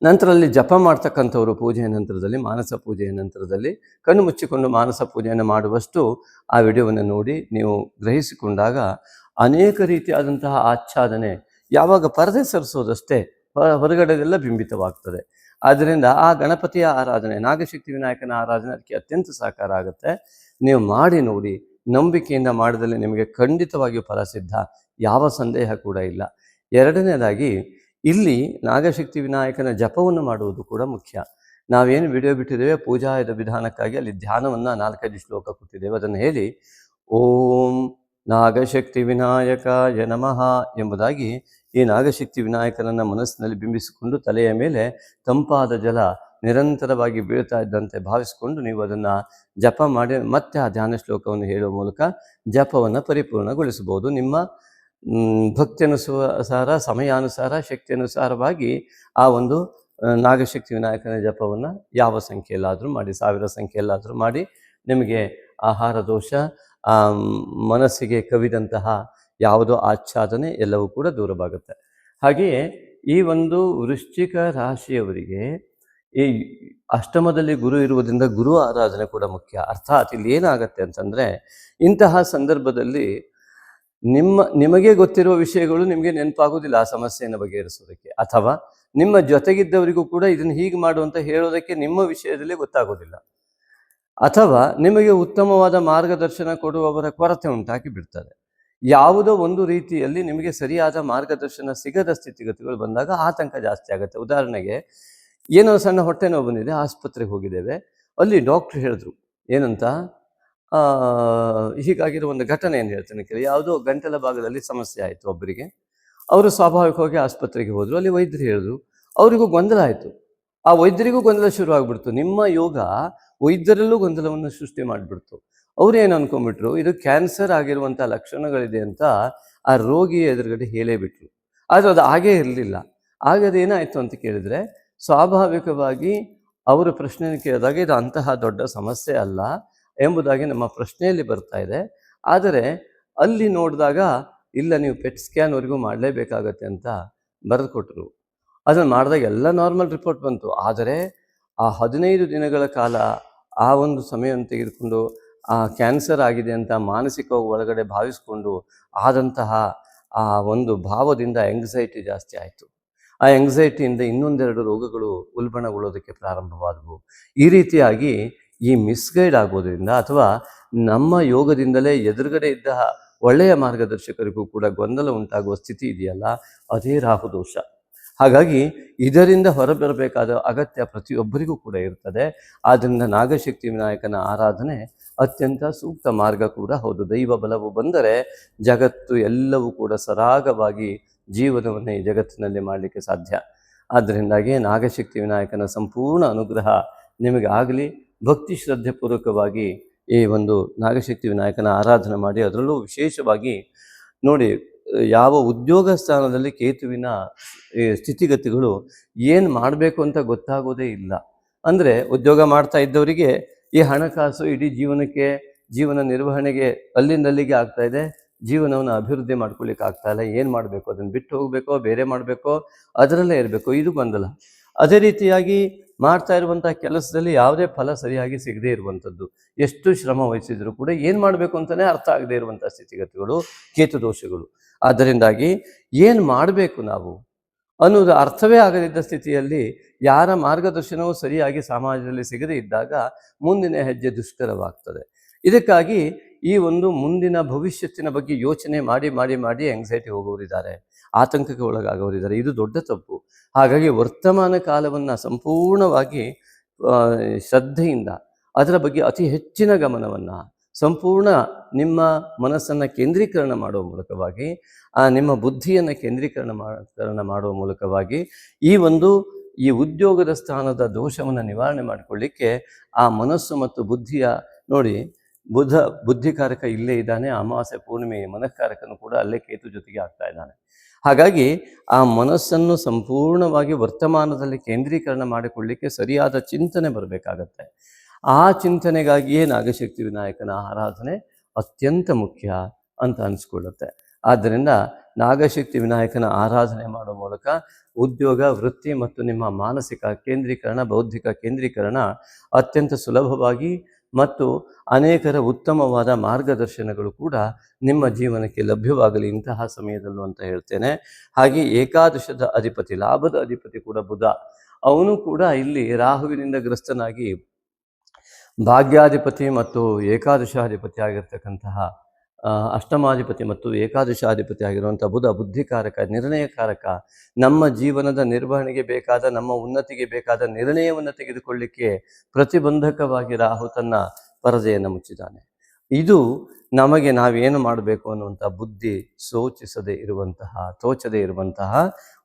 ನಂತರ ಅಲ್ಲಿ ಜಪ ಮಾಡ್ತಕ್ಕಂಥವರು ಪೂಜೆಯ ನಂತರದಲ್ಲಿ, ಮಾನಸ ಪೂಜೆಯ ನಂತರದಲ್ಲಿ ಕಣ್ಣು ಮುಚ್ಚಿಕೊಂಡು ಮಾನಸ ಪೂಜೆಯನ್ನು ಮಾಡುವಷ್ಟು ಆ ವಿಡಿಯೋವನ್ನು ನೋಡಿ ನೀವು ಗ್ರಹಿಸಿಕೊಂಡಾಗ ಅನೇಕ ರೀತಿಯಾದಂತಹ ಆಚ್ಛಾದನೆ, ಯಾವಾಗ ಪರದೆ ಸರಿಸೋದಷ್ಟೇ ಹೊರಗಡೆದೆಲ್ಲ ಬಿಂಬಿತವಾಗ್ತದೆ. ಆದ್ದರಿಂದ ಆ ಗಣಪತಿಯ ಆರಾಧನೆ, ನಾಗಶಕ್ತಿ ವಿನಾಯಕನ ಆರಾಧನೆ ಅದಕ್ಕೆ ಅತ್ಯಂತ ಸಹಕಾರ ಆಗುತ್ತೆ. ನೀವು ಮಾಡಿ ನೋಡಿ, ನಂಬಿಕೆಯಿಂದ ಮಾಡಿದಲ್ಲಿ ನಿಮಗೆ ಖಂಡಿತವಾಗಿಯೂ ಫಲಸಿದ್ಧ, ಯಾವ ಸಂದೇಹ ಕೂಡ ಇಲ್ಲ. ಎರಡನೇದಾಗಿ ಇಲ್ಲಿ ನಾಗಶಕ್ತಿ ವಿನಾಯಕನ ಜಪವನ್ನು ಮಾಡುವುದು ಕೂಡ ಮುಖ್ಯ. ನಾವೇನು ವಿಡಿಯೋ ಬಿಟ್ಟಿದ್ದೇವೆ ಪೂಜಾಯದ ವಿಧಾನಕ್ಕಾಗಿ, ಅಲ್ಲಿ ಧ್ಯಾನವನ್ನು 4-5 ಶ್ಲೋಕ ಕೊಟ್ಟಿದ್ದೇವೆ. ಅದನ್ನು ಹೇಳಿ ಓಂ ನಾಗಶಕ್ತಿ ವಿನಾಯಕಾಯ ನಮಃ ಎಂಬುದಾಗಿ ಈ ನಾಗಶಕ್ತಿ ವಿನಾಯಕನನ್ನು ಮನಸ್ಸಿನಲ್ಲಿ ಬಿಂಬಿಸಿಕೊಂಡು ತಲೆಯ ಮೇಲೆ ತಂಪಾದ ಜಲ ನಿರಂತರವಾಗಿ ಬೀಳ್ತಾ ಇದ್ದಂತೆ ಭಾವಿಸಿಕೊಂಡು ನೀವು ಅದನ್ನು ಜಪ ಮಾಡಿ ಮತ್ತೆ ಆ ಧ್ಯಾನ ಶ್ಲೋಕವನ್ನು ಹೇಳುವ ಮೂಲಕ ಜಪವನ್ನು ಪರಿಪೂರ್ಣಗೊಳಿಸಬಹುದು. ನಿಮ್ಮ ಭಕ್ತಿಯನುಸಾರ ಸಮಯಾನುಸಾರ ಶಕ್ತಿಯನುಸಾರವಾಗಿ ಆ ಒಂದು ನಾಗಶಕ್ತಿ ವಿನಾಯಕನ ಜಪವನ್ನು ಯಾವ ಸಂಖ್ಯೆಯಲ್ಲಾದರೂ ಮಾಡಿ, 1000 ಸಂಖ್ಯೆಯಲ್ಲಾದರೂ ಮಾಡಿ, ನಿಮಗೆ ಆಹಾರ ದೋಷ, ಮನಸ್ಸಿಗೆ ಕವಿದಂತಹ ಯಾವುದೋ ಆಚ್ಛಾದನೆ ಎಲ್ಲವೂ ಕೂಡ ದೂರವಾಗುತ್ತೆ. ಹಾಗೆಯೇ ಈ ಒಂದು ವೃಶ್ಚಿಕ ರಾಶಿಯವರಿಗೆ ಈ ಅಷ್ಟಮದಲ್ಲಿ ಗುರು ಇರುವುದರಿಂದ ಗುರು ಆರಾಧನೆ ಕೂಡ ಮುಖ್ಯ. ಅರ್ಥಾತ್ ಇಲ್ಲಿ ಏನಾಗತ್ತೆ ಅಂತಂದರೆ, ಇಂತಹ ಸಂದರ್ಭದಲ್ಲಿ ನಿಮಗೆ ಗೊತ್ತಿರುವ ವಿಷಯಗಳು ನಿಮಗೆ ನೆನಪಾಗೋದಿಲ್ಲ ಆ ಸಮಸ್ಯೆಯನ್ನು ಬಗೆಹರಿಸೋದಕ್ಕೆ, ಅಥವಾ ನಿಮ್ಮ ಜೊತೆಗಿದ್ದವರಿಗೂ ಕೂಡ ಇದನ್ನು ಹೀಗೆ ಮಾಡುವಂತ ಹೇಳೋದಕ್ಕೆ ನಿಮ್ಮ ವಿಷಯದಲ್ಲಿ ಗೊತ್ತಾಗೋದಿಲ್ಲ, ಅಥವಾ ನಿಮಗೆ ಉತ್ತಮವಾದ ಮಾರ್ಗದರ್ಶನ ಕೊಡುವವರ ಕೊರತೆ ಉಂಟಾಗಿ ಬಿಡ್ತದೆ. ಯಾವುದೋ ಒಂದು ರೀತಿಯಲ್ಲಿ ನಿಮಗೆ ಸರಿಯಾದ ಮಾರ್ಗದರ್ಶನ ಸಿಗದ ಸ್ಥಿತಿಗತಿಗಳು ಬಂದಾಗ ಆತಂಕ ಜಾಸ್ತಿ ಆಗುತ್ತೆ. ಉದಾಹರಣೆಗೆ, ಏನೋ ಸಣ್ಣ ಹೊಟ್ಟೆ ನೋವು ಬಂದಿದೆ, ಆಸ್ಪತ್ರೆಗೆ ಹೋಗಿದ್ದೇವೆ, ಅಲ್ಲಿ ಡಾಕ್ಟ್ರು ಹೇಳಿದ್ರು ಏನಂತ, ಹೀಗಾಗಿರೋ ಒಂದು ಘಟನೆಯನ್ನು ಹೇಳ್ತೇನೆ ಕೇಳಿ. ಯಾವುದೋ ಗಂಟಲ ಭಾಗದಲ್ಲಿ ಸಮಸ್ಯೆ ಆಯಿತು ಒಬ್ಬರಿಗೆ, ಅವರು ಸ್ವಾಭಾವಿಕವಾಗಿ ಆಸ್ಪತ್ರೆಗೆ ಹೋದರು. ಅಲ್ಲಿ ವೈದ್ಯರು ಹೇಳಿದ್ರು, ಅವರಿಗೂ ಗೊಂದಲ ಆಯಿತು, ಆ ವೈದ್ಯರಿಗೂ ಗೊಂದಲ ಶುರುವಾಗ್ಬಿಡ್ತು. ನಿಮ್ಮ ಯೋಗ ವೈದ್ಯರಲ್ಲೂ ಗೊಂದಲವನ್ನು ಸೃಷ್ಟಿ ಮಾಡಿಬಿಡ್ತು. ಅವ್ರು ಏನು ಅನ್ಕೊಂಡ್ಬಿಟ್ರು, ಇದು ಕ್ಯಾನ್ಸರ್ ಆಗಿರುವಂಥ ಲಕ್ಷಣಗಳಿದೆ ಅಂತ ಆ ರೋಗಿಯ ಎದುರುಗಡೆ ಹೇಳೇ ಬಿಟ್ರು. ಆದರೆ ಅದು ಹಾಗೇ ಇರಲಿಲ್ಲ. ಆಗ ಅದೇನಾಯಿತು ಅಂತ ಕೇಳಿದರೆ, ಸ್ವಾಭಾವಿಕವಾಗಿ ಅವರು ಪ್ರಶ್ನೆಯನ್ನು ಕೇಳಿದಾಗ ಇದು ಅಂತಹ ದೊಡ್ಡ ಸಮಸ್ಯೆ ಅಲ್ಲ ಎಂಬುದಾಗಿ ನಮ್ಮ ಪ್ರಶ್ನೆಯಲ್ಲಿ ಬರ್ತಾ ಇದೆ. ಆದರೆ ಅಲ್ಲಿ ನೋಡಿದಾಗ ಇಲ್ಲ, ನೀವು ಪೆಟ್ ಸ್ಕ್ಯಾನ್ವರೆಗೂ ಮಾಡಲೇಬೇಕಾಗತ್ತೆ ಅಂತ ಬರೆದು ಕೊಟ್ಟರು. ಅದನ್ನು ಮಾಡಿದಾಗ ಎಲ್ಲ ನಾರ್ಮಲ್ ರಿಪೋರ್ಟ್ ಬಂತು. ಆದರೆ ಆ 15 ದಿನಗಳ ಕಾಲ ಆ ಒಂದು ಸಮಯವನ್ನು ತೆಗೆದುಕೊಂಡು ಆ ಕ್ಯಾನ್ಸರ್ ಆಗಿದೆ ಅಂತ ಮಾನಸಿಕವಾಗಿ ಒಳಗಡೆ ಭಾವಿಸ್ಕೊಂಡು ಆದಂತಹ ಆ ಒಂದು ಭಾವದಿಂದ ಎಂಗ್ಸೈಟಿ ಜಾಸ್ತಿ ಆಯಿತು. ಆ ಎಂಗ್ಸೈಟಿಯಿಂದ ಇನ್ನೊಂದೆರಡು ರೋಗಗಳು ಉಲ್ಬಣಗೊಳ್ಳೋದಕ್ಕೆ ಪ್ರಾರಂಭವಾದವು. ಈ ರೀತಿಯಾಗಿ ಈ ಮಿಸ್ಗೈಡ್ ಆಗೋದ್ರಿಂದ, ಅಥವಾ ನಮ್ಮ ಯೋಗದಿಂದಲೇ ಎದುರುಗಡೆ ಇದ್ದ ಒಳ್ಳೆಯ ಮಾರ್ಗದರ್ಶಕರಿಗೂ ಕೂಡ ಗೊಂದಲ ಉಂಟಾಗುವ ಸ್ಥಿತಿ ಇದೆಯಲ್ಲ, ಅದೇ ರಾಹುದೋಷ. ಹಾಗಾಗಿ ಇದರಿಂದ ಹೊರಬರಬೇಕಾದ ಅಗತ್ಯ ಪ್ರತಿಯೊಬ್ಬರಿಗೂ ಕೂಡ ಇರ್ತದೆ. ಆದ್ದರಿಂದ ನಾಗಶಕ್ತಿ ವಿನಾಯಕನ ಆರಾಧನೆ ಅತ್ಯಂತ ಸೂಕ್ತ ಮಾರ್ಗ ಕೂಡ ಹೌದು. ದೈವ ಬಲವು ಬಂದರೆ ಜಗತ್ತು ಎಲ್ಲವೂ ಕೂಡ ಸರಾಗವಾಗಿ ಜೀವನವನ್ನು ಈ ಜಗತ್ತಿನಲ್ಲಿ ಮಾಡಲಿಕ್ಕೆ ಸಾಧ್ಯ. ಆದ್ದರಿಂದಾಗಿ ನಾಗಶಕ್ತಿ ವಿನಾಯಕನ ಸಂಪೂರ್ಣ ಅನುಗ್ರಹ ನಿಮಗೆ ಆಗಲಿ. ಭಕ್ತಿ ಶ್ರದ್ಧೆಪೂರ್ವಕವಾಗಿ ಈ ಒಂದು ನಾಗಶಕ್ತಿ ವಿನಾಯಕನ ಆರಾಧನೆ ಮಾಡಿ, ಅದರಲ್ಲೂ ವಿಶೇಷವಾಗಿ ನೋಡಿ, ಯಾವ ಉದ್ಯೋಗ ಸ್ಥಾನದಲ್ಲಿ ಕೇತುವಿನ ಸ್ಥಿತಿಗತಿಗಳು ಏನು ಮಾಡಬೇಕು ಅಂತ ಗೊತ್ತಾಗೋದೇ ಇಲ್ಲ. ಅಂದರೆ ಉದ್ಯೋಗ ಮಾಡ್ತಾ ಇದ್ದವರಿಗೆ ಈ ಹಣಕಾಸು ಇಡೀ ಜೀವನ ನಿರ್ವಹಣೆಗೆ ಅಲ್ಲಿಂದಲ್ಲಿಗೆ ಆಗ್ತಾ ಇದೆ. ಜೀವನವನ್ನು ಅಭಿವೃದ್ಧಿ ಮಾಡ್ಕೊಳ್ಳಿಕ್ಕೆ ಆಗ್ತಾ ಇಲ್ಲ. ಏನು ಮಾಡಬೇಕು, ಅದನ್ನು ಬಿಟ್ಟು ಹೋಗಬೇಕೋ ಬೇರೆ ಮಾಡಬೇಕೋ, ಅದರಲ್ಲೇ ಇರಬೇಕು, ಇದು ಗೊಂದಲ. ಅದೇ ರೀತಿಯಾಗಿ ಮಾಡ್ತಾ ಇರುವಂಥ ಕೆಲಸದಲ್ಲಿ ಯಾವುದೇ ಫಲ ಸರಿಯಾಗಿ ಸಿಗದೇ ಇರುವಂಥದ್ದು, ಎಷ್ಟು ಶ್ರಮ ವಹಿಸಿದ್ರು ಕೂಡ ಏನು ಮಾಡಬೇಕು ಅಂತಲೇ ಅರ್ಥ ಆಗದೇ ಇರುವಂಥ ಸ್ಥಿತಿಗತಿಗಳು ಕೇತು ದೋಷಗಳು. ಆದ್ದರಿಂದಾಗಿ ಏನು ಮಾಡಬೇಕು ನಾವು ಅನ್ನೋದು ಅರ್ಥವೇ ಆಗದಿದ್ದ ಸ್ಥಿತಿಯಲ್ಲಿ ಯಾರ ಮಾರ್ಗದರ್ಶನವೂ ಸರಿಯಾಗಿ ಸಮಾಜದಲ್ಲಿ ಸಿಗದೇ ಇದ್ದಾಗ ಮುಂದಿನ ಹೆಜ್ಜೆ ದುಷ್ಕರವಾಗ್ತದೆ. ಇದಕ್ಕಾಗಿ ಈ ಒಂದು ಮುಂದಿನ ಭವಿಷ್ಯತ್ತಿನ ಬಗ್ಗೆ ಯೋಚನೆ ಮಾಡಿ ಮಾಡಿ ಮಾಡಿ ಎಂಗ್ಸೈಟಿ ಹೋಗೋರಿದ್ದಾರೆ, ಆತಂಕಕ್ಕೆ ಒಳಗಾಗೋರಿದ್ದಾರೆ. ಇದು ದೊಡ್ಡ ತಪ್ಪು. ಹಾಗಾಗಿ ವರ್ತಮಾನ ಕಾಲವನ್ನು ಸಂಪೂರ್ಣವಾಗಿ ಶ್ರದ್ಧೆಯಿಂದ ಅದರ ಬಗ್ಗೆ ಅತಿ ಹೆಚ್ಚಿನ ಗಮನವನ್ನು ಸಂಪೂರ್ಣ ನಿಮ್ಮ ಮನಸ್ಸನ್ನು ಕೇಂದ್ರೀಕರಣ ಮಾಡುವ ಮೂಲಕವಾಗಿ, ನಿಮ್ಮ ಬುದ್ಧಿಯನ್ನು ಕೇಂದ್ರೀಕರಣ ಮಾಡುವ ಮೂಲಕವಾಗಿ ಈ ಉದ್ಯೋಗದ ಸ್ಥಾನದ ದೋಷವನ್ನು ನಿವಾರಣೆ ಮಾಡಿಕೊಳ್ಳಿಕ್ಕೆ ಆ ಮನಸ್ಸು ಮತ್ತು ಬುದ್ಧಿಯ ನೋಡಿ, ಬುದ್ಧಿಕಾರಕ ಇಲ್ಲೇ ಇದ್ದಾನೆ, ಅಮಾವಾಸ್ಯೆ ಪೂರ್ಣಿಮೆ ಮನಃಕಾರಕನು ಕೂಡ ಅಲ್ಲೇ ಕೇತು ಜೊತೆಗೆ ಆಗ್ತಾ ಇದ್ದಾನೆ. ಹಾಗಾಗಿ ಆ ಮನಸ್ಸನ್ನು ಸಂಪೂರ್ಣವಾಗಿ ವರ್ತಮಾನದಲ್ಲಿ ಕೇಂದ್ರೀಕರಣ ಮಾಡಿಕೊಳ್ಳಿಕ್ಕೆ ಸರಿಯಾದ ಚಿಂತನೆ ಬರಬೇಕಾಗತ್ತೆ. ಆ ಚಿಂತನೆಗಾಗಿಯೇ ನಾಗಶಕ್ತಿ ವಿನಾಯಕನ ಆರಾಧನೆ ಅತ್ಯಂತ ಮುಖ್ಯ ಅಂತ ಅನಿಸ್ಕೊಳ್ಳುತ್ತೆ. ಆದ್ದರಿಂದ ನಾಗಶಕ್ತಿ ವಿನಾಯಕನ ಆರಾಧನೆ ಮಾಡುವ ಮೂಲಕ ಉದ್ಯೋಗ, ವೃತ್ತಿ ಮತ್ತು ನಿಮ್ಮ ಮಾನಸಿಕ ಕೇಂದ್ರೀಕರಣ, ಬೌದ್ಧಿಕ ಕೇಂದ್ರೀಕರಣ ಅತ್ಯಂತ ಸುಲಭವಾಗಿ ಮತ್ತು ಅನೇಕರ ಉತ್ತಮವಾದ ಮಾರ್ಗದರ್ಶನಗಳು ಕೂಡ ನಿಮ್ಮ ಜೀವನಕ್ಕೆ ಲಭ್ಯವಾಗಲಿ ಇಂತಹ ಸಮಯದಲ್ಲೂ ಅಂತ ಹೇಳ್ತೇನೆ. ಹಾಗೆ ಏಕಾದಶದ ಅಧಿಪತಿ, ಲಾಭದ ಅಧಿಪತಿ ಕೂಡ ಬುಧ, ಅವನು ಕೂಡ ಇಲ್ಲಿ ರಾಹುವಿನಿಂದ ಗ್ರಸ್ತನಾಗಿ ಭಾಗ್ಯಾಧಿಪತಿ ಮತ್ತು ಏಕಾದಶಾಧಿಪತಿ ಆಗಿರ್ತಕ್ಕಂತಹ ಅಷ್ಟಮಾಧಿಪತಿ ಮತ್ತು ಏಕಾದಶಾಧಿಪತಿ ಆಗಿರುವಂಥ ಬುಧ ಬುದ್ಧಿಕಾರಕ, ನಿರ್ಣಯಕಾರಕ. ನಮ್ಮ ಜೀವನದ ನಿರ್ವಹಣೆಗೆ ಬೇಕಾದ, ನಮ್ಮ ಉನ್ನತಿಗೆ ಬೇಕಾದ ನಿರ್ಣಯವನ್ನು ತೆಗೆದುಕೊಳ್ಳಿಕ್ಕೆ ಪ್ರತಿಬಂಧಕವಾಗಿ ರಾಹು ತನ್ನ ಪರದೆಯನ್ನು ಮುಚ್ಚಿದ್ದಾನೆ. ಇದು ನಮಗೆ ನಾವೇನು ಮಾಡಬೇಕು ಅನ್ನುವಂಥ ಬುದ್ಧಿ ತೋಚದೇ ಇರುವಂತಹ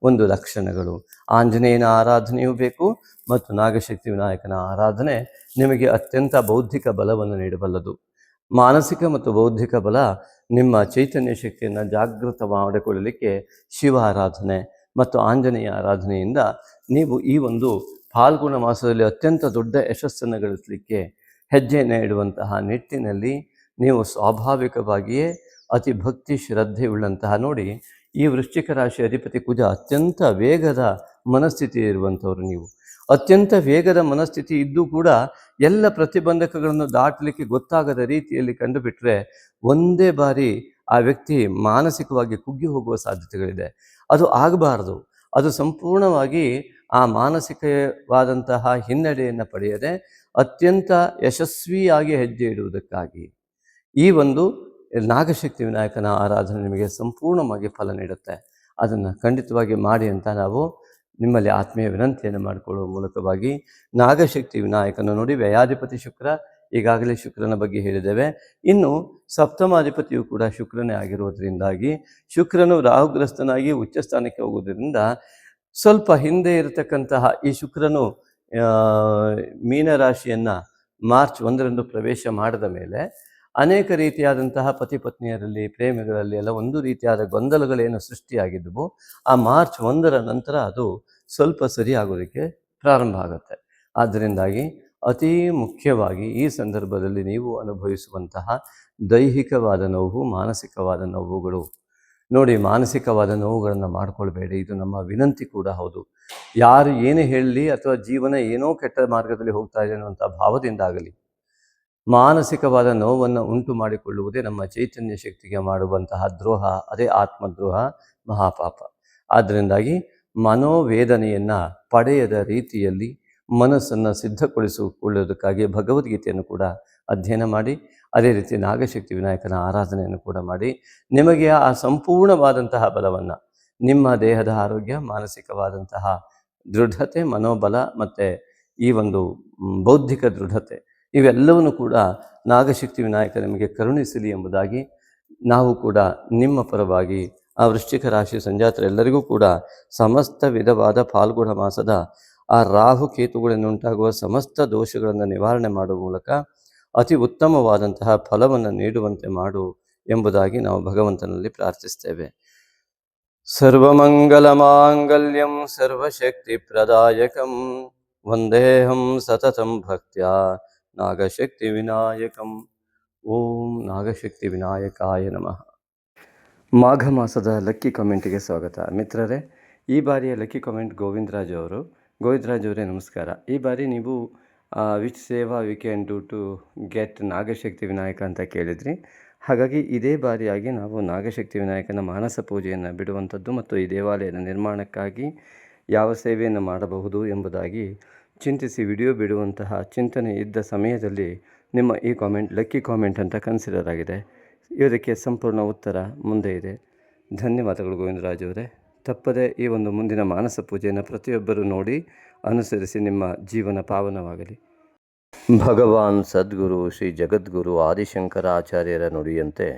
ಒಂದು ಲಕ್ಷಣಗಳು. ಆಂಜನೇಯನ ಆರಾಧನೆಯೂ ಬೇಕು ಮತ್ತು ನಾಗಶಕ್ತಿ ವಿನಾಯಕನ ಆರಾಧನೆ ನಿಮಗೆ ಅತ್ಯಂತ ಬೌದ್ಧಿಕ ಬಲವನ್ನು ನೀಡಬಲ್ಲದು. ಮಾನಸಿಕ ಮತ್ತು ಬೌದ್ಧಿಕ ಬಲ ನಿಮ್ಮ ಚೈತನ್ಯ ಶಕ್ತಿಯನ್ನು ಜಾಗೃತ ಮಾಡಿಕೊಳ್ಳಲಿಕ್ಕೆ ಶಿವ ಆರಾಧನೆ ಮತ್ತು ಆಂಜನೇಯ ಆರಾಧನೆಯಿಂದ ನೀವು ಈ ಒಂದು ಫಾಲ್ಗುಣ ಮಾಸದಲ್ಲಿ ಅತ್ಯಂತ ದೊಡ್ಡ ಯಶಸ್ಸನ್ನು ಗಳಿಸಲಿಕ್ಕೆ ಹೆಜ್ಜೆಯನ್ನು ಇಡುವಂತಹ ನಿಟ್ಟಿನಲ್ಲಿ ನೀವು ಸ್ವಾಭಾವಿಕವಾಗಿಯೇ ಅತಿ ಭಕ್ತಿ ಶ್ರದ್ಧೆ ಉಳ್ಳಂತಹ ನೋಡಿ, ಈ ವೃಶ್ಚಿಕ ರಾಶಿ ಅಧಿಪತಿ ಕುಜ ಅತ್ಯಂತ ವೇಗದ ಮನಸ್ಥಿತಿ ಇರುವಂಥವ್ರು. ನೀವು ಅತ್ಯಂತ ವೇಗದ ಮನಸ್ಥಿತಿ ಇದ್ದು ಕೂಡ ಎಲ್ಲ ಪ್ರತಿಬಂಧಕಗಳನ್ನು ದಾಟಲಿಕ್ಕೆ ಗೊತ್ತಾಗದ ರೀತಿಯಲ್ಲಿ ಕಂಡುಬಿಟ್ರೆ ಒಂದೇ ಬಾರಿ ಆ ವ್ಯಕ್ತಿ ಮಾನಸಿಕವಾಗಿ ಕುಗ್ಗಿ ಹೋಗುವ ಸಾಧ್ಯತೆಗಳಿದೆ. ಅದು ಆಗಬಾರ್ದು. ಅದು ಸಂಪೂರ್ಣವಾಗಿ ಆ ಮಾನಸಿಕವಾದಂತಹ ಹಿನ್ನಡೆಯನ್ನು ಪಡೆಯದೆ ಅತ್ಯಂತ ಯಶಸ್ವಿಯಾಗಿ ಹೆಜ್ಜೆ ಇಡುವುದಕ್ಕಾಗಿ ಈ ಒಂದು ನಾಗಶಕ್ತಿ ವಿನಾಯಕನ ಆರಾಧನೆ ನಿಮಗೆ ಸಂಪೂರ್ಣವಾಗಿ ಫಲ ನೀಡುತ್ತೆ. ಅದನ್ನು ಖಂಡಿತವಾಗಿ ಮಾಡಿ ಅಂತ ನಾವು ನಿಮ್ಮಲ್ಲಿ ಆತ್ಮೀಯ ವಿನಂತಿಯನ್ನು ಮಾಡಿಕೊಳ್ಳುವ ಮೂಲಕವಾಗಿ ನಾಗಶಕ್ತಿ ವಿನಾಯಕನ ನೋಡಿ, ವ್ಯಯಾಧಿಪತಿ ಶುಕ್ರ, ಈಗಾಗಲೇ ಶುಕ್ರನ ಬಗ್ಗೆ ಹೇಳಿದ್ದೇವೆ. ಇನ್ನು ಸಪ್ತಮಾಧಿಪತಿಯು ಕೂಡ ಶುಕ್ರನೇ ಆಗಿರುವುದರಿಂದಾಗಿ ಶುಕ್ರನು ರಾಹುಗ್ರಸ್ತನಾಗಿ ಉಚ್ಚ ಸ್ಥಾನಕ್ಕೆ ಹೋಗುವುದರಿಂದ ಸ್ವಲ್ಪ ಹಿಂದೆ ಇರತಕ್ಕಂತಹ ಈ ಶುಕ್ರನು ಮೀನರಾಶಿಯನ್ನು ಮಾರ್ಚ್ 1ರಂದು ಪ್ರವೇಶ ಮಾಡಿದ ಮೇಲೆ ಅನೇಕ ರೀತಿಯಾದಂತಹ ಪತಿ ಪತ್ನಿಯರಲ್ಲಿ, ಪ್ರೇಮಿಗಳಲ್ಲಿ ಎಲ್ಲ ಒಂದು ರೀತಿಯಾದ ಗೊಂದಲಗಳೇನು ಸೃಷ್ಟಿಯಾಗಿದ್ದವು, ಆ ಮಾರ್ಚ್ 1ರ ನಂತರ ಅದು ಸ್ವಲ್ಪ ಸರಿಯಾಗೋದಕ್ಕೆ ಪ್ರಾರಂಭ ಆಗುತ್ತೆ. ಆದ್ದರಿಂದಾಗಿ ಅತೀ ಮುಖ್ಯವಾಗಿ ಈ ಸಂದರ್ಭದಲ್ಲಿ ನೀವು ಅನುಭವಿಸುವಂತಹ ದೈಹಿಕವಾದ ನೋವು, ಮಾನಸಿಕವಾದ ನೋವುಗಳು ನೋಡಿ, ಮಾನಸಿಕವಾದ ನೋವುಗಳನ್ನು ಮಾಡಿಕೊಳ್ಬೇಡಿ. ಇದು ನಮ್ಮ ವಿನಂತಿ ಕೂಡ ಹೌದು. ಯಾರು ಏನೇ ಹೇಳಲಿ ಅಥವಾ ಜೀವನ ಏನೋ ಕೆಟ್ಟ ಮಾರ್ಗದಲ್ಲಿ ಹೋಗ್ತಾ ಇದೆ ಅನ್ನುವಂಥ ಭಾವದಿಂದಾಗಲಿ ಮಾನಸಿಕವಾದ ನೋವನ್ನು ಉಂಟು ಮಾಡಿಕೊಳ್ಳುವುದೇ ನಮ್ಮ ಚೈತನ್ಯ ಶಕ್ತಿಗೆ ಮಾಡುವಂತಹ ದ್ರೋಹ. ಅದೇ ಆತ್ಮದ್ರೋಹ, ಮಹಾಪಾಪ. ಆದ್ದರಿಂದಾಗಿ ಮನೋವೇದನೆಯನ್ನು ಪಡೆಯದ ರೀತಿಯಲ್ಲಿ ಮನಸ್ಸನ್ನು ಸಿದ್ಧಗೊಳಿಸಿಕೊಳ್ಳುವುದಕ್ಕಾಗಿ ಭಗವದ್ಗೀತೆಯನ್ನು ಕೂಡ ಅಧ್ಯಯನ ಮಾಡಿ, ಅದೇ ರೀತಿ ನಾಗಶಕ್ತಿ ವಿನಾಯಕನ ಆರಾಧನೆಯನ್ನು ಕೂಡ ಮಾಡಿ, ನಿಮಗೆ ಆ ಸಂಪೂರ್ಣವಾದಂತಹ ಬಲವನ್ನು, ನಿಮ್ಮ ದೇಹದ ಆರೋಗ್ಯ, ಮಾನಸಿಕವಾದಂತಹ ದೃಢತೆ, ಮನೋಬಲ ಮತ್ತು ಈ ಒಂದು ಬೌದ್ಧಿಕ ದೃಢತೆ ಇವೆಲ್ಲವನ್ನು ಕೂಡ ನಾಗಶಕ್ತಿ ವಿನಾಯಕ ನಿಮಗೆ ಕರುಣಿಸಲಿ ಎಂಬುದಾಗಿ ನಾವು ಕೂಡ ನಿಮ್ಮ ಪರವಾಗಿ ಆ ವೃಶ್ಚಿಕ ರಾಶಿ ಸಂಜಾತರೆಲ್ಲರಿಗೂ ಕೂಡ ಸಮಸ್ತ ವಿಧವಾದ ಫಾಲ್ಗುಣ ಮಾಸದ ಆ ರಾಹು ಕೇತುಗಳಿಂದ ಉಂಟಾಗುವ ಸಮಸ್ತ ದೋಷಗಳನ್ನು ನಿವಾರಣೆ ಮಾಡುವ ಮೂಲಕ ಅತಿ ಉತ್ತಮವಾದಂತಹ ಫಲವನ್ನು ನೀಡುವಂತೆ ಮಾಡು ಎಂಬುದಾಗಿ ನಾವು ಭಗವಂತನಲ್ಲಿ ಪ್ರಾರ್ಥಿಸ್ತೇವೆ. ಸರ್ವಮಂಗಲ ಮಾಂಗಲ್ಯಂ ಸರ್ವಶಕ್ತಿ ಪ್ರದಾಯಕಂ ವಂದೇಹಂ ಸತತಂ ಭಕ್ತ್ಯಾ ನಾಗಶಕ್ತಿ ವಿನಾಯಕಂ. ಓಂ ನಾಗಶಕ್ತಿ ವಿನಾಯಕಾಯ ನಮಃ. ಮಾಘ ಮಾಸದ ಲಕ್ಕಿ ಕಾಮೆಂಟಿಗೆ ಸ್ವಾಗತ. ಮಿತ್ರರೇ, ಈ ಬಾರಿಯ ಲಕ್ಕಿ ಕಾಮೆಂಟ್ ಗೋವಿಂದರಾಜ್ ಅವರು. ಗೋವಿಂದರಾಜ್ ಅವರೇ ನಮಸ್ಕಾರ. ಈ ಬಾರಿ ನೀವು ವಿಚ್ ಸೇವಾ we can do to get Nagashakti Vinayaka ಅಂತ ಕೇಳಿದ್ರಿ. ಹಾಗಾಗಿ ಇದೇ ಬಾರಿಯಾಗಿ ನಾವು ನಾಗಶಕ್ತಿ ವಿನಾಯಕನ ಮಾನಸ ಪೂಜೆಯನ್ನು ಬಿಡುವಂಥದ್ದು ಮತ್ತು ಈ ದೇವಾಲಯದ ನಿರ್ಮಾಣಕ್ಕಾಗಿ ಯಾವ ಸೇವೆಯನ್ನು ಮಾಡಬಹುದು ಎಂಬುದಾಗಿ ಚಿಂತಿಸಿ ವಿಡಿಯೋ ಬಿಡುವಂತಹ ಚಿಂತನೆ ಇದ್ದ ಸಮಯದಲ್ಲಿ ನಿಮ್ಮ ಈ ಕಾಮೆಂಟ್ ಲಕ್ಕಿ ಕಾಮೆಂಟ್ ಅಂತ ಕನ್ಸಿಡರ್ ಆಗಿದೆ. ಇದಕ್ಕೆ ಸಂಪೂರ್ಣ ಉತ್ತರ ಮುಂದೆ ಇದೆ. ಧನ್ಯವಾದಗಳು ಗೋವಿಂದರಾಜ್ ಅವರೇ. ತಪ್ಪದೆ ಈ ಒಂದು ಮುಂದಿನ ಮಾನಸ ಪೂಜೆಯನ್ನು ಪ್ರತಿಯೊಬ್ಬರೂ ನೋಡಿ ಅನುಸರಿಸಿ ನಿಮ್ಮ ಜೀವನ ಪಾವನವಾಗಲಿ. ಭಗವಾನ್ ಸದ್ಗುರು ಶ್ರೀ ಜಗದ್ಗುರು ಆದಿಶಂಕರಾಚಾರ್ಯರ ನುಡಿಯಂತೆ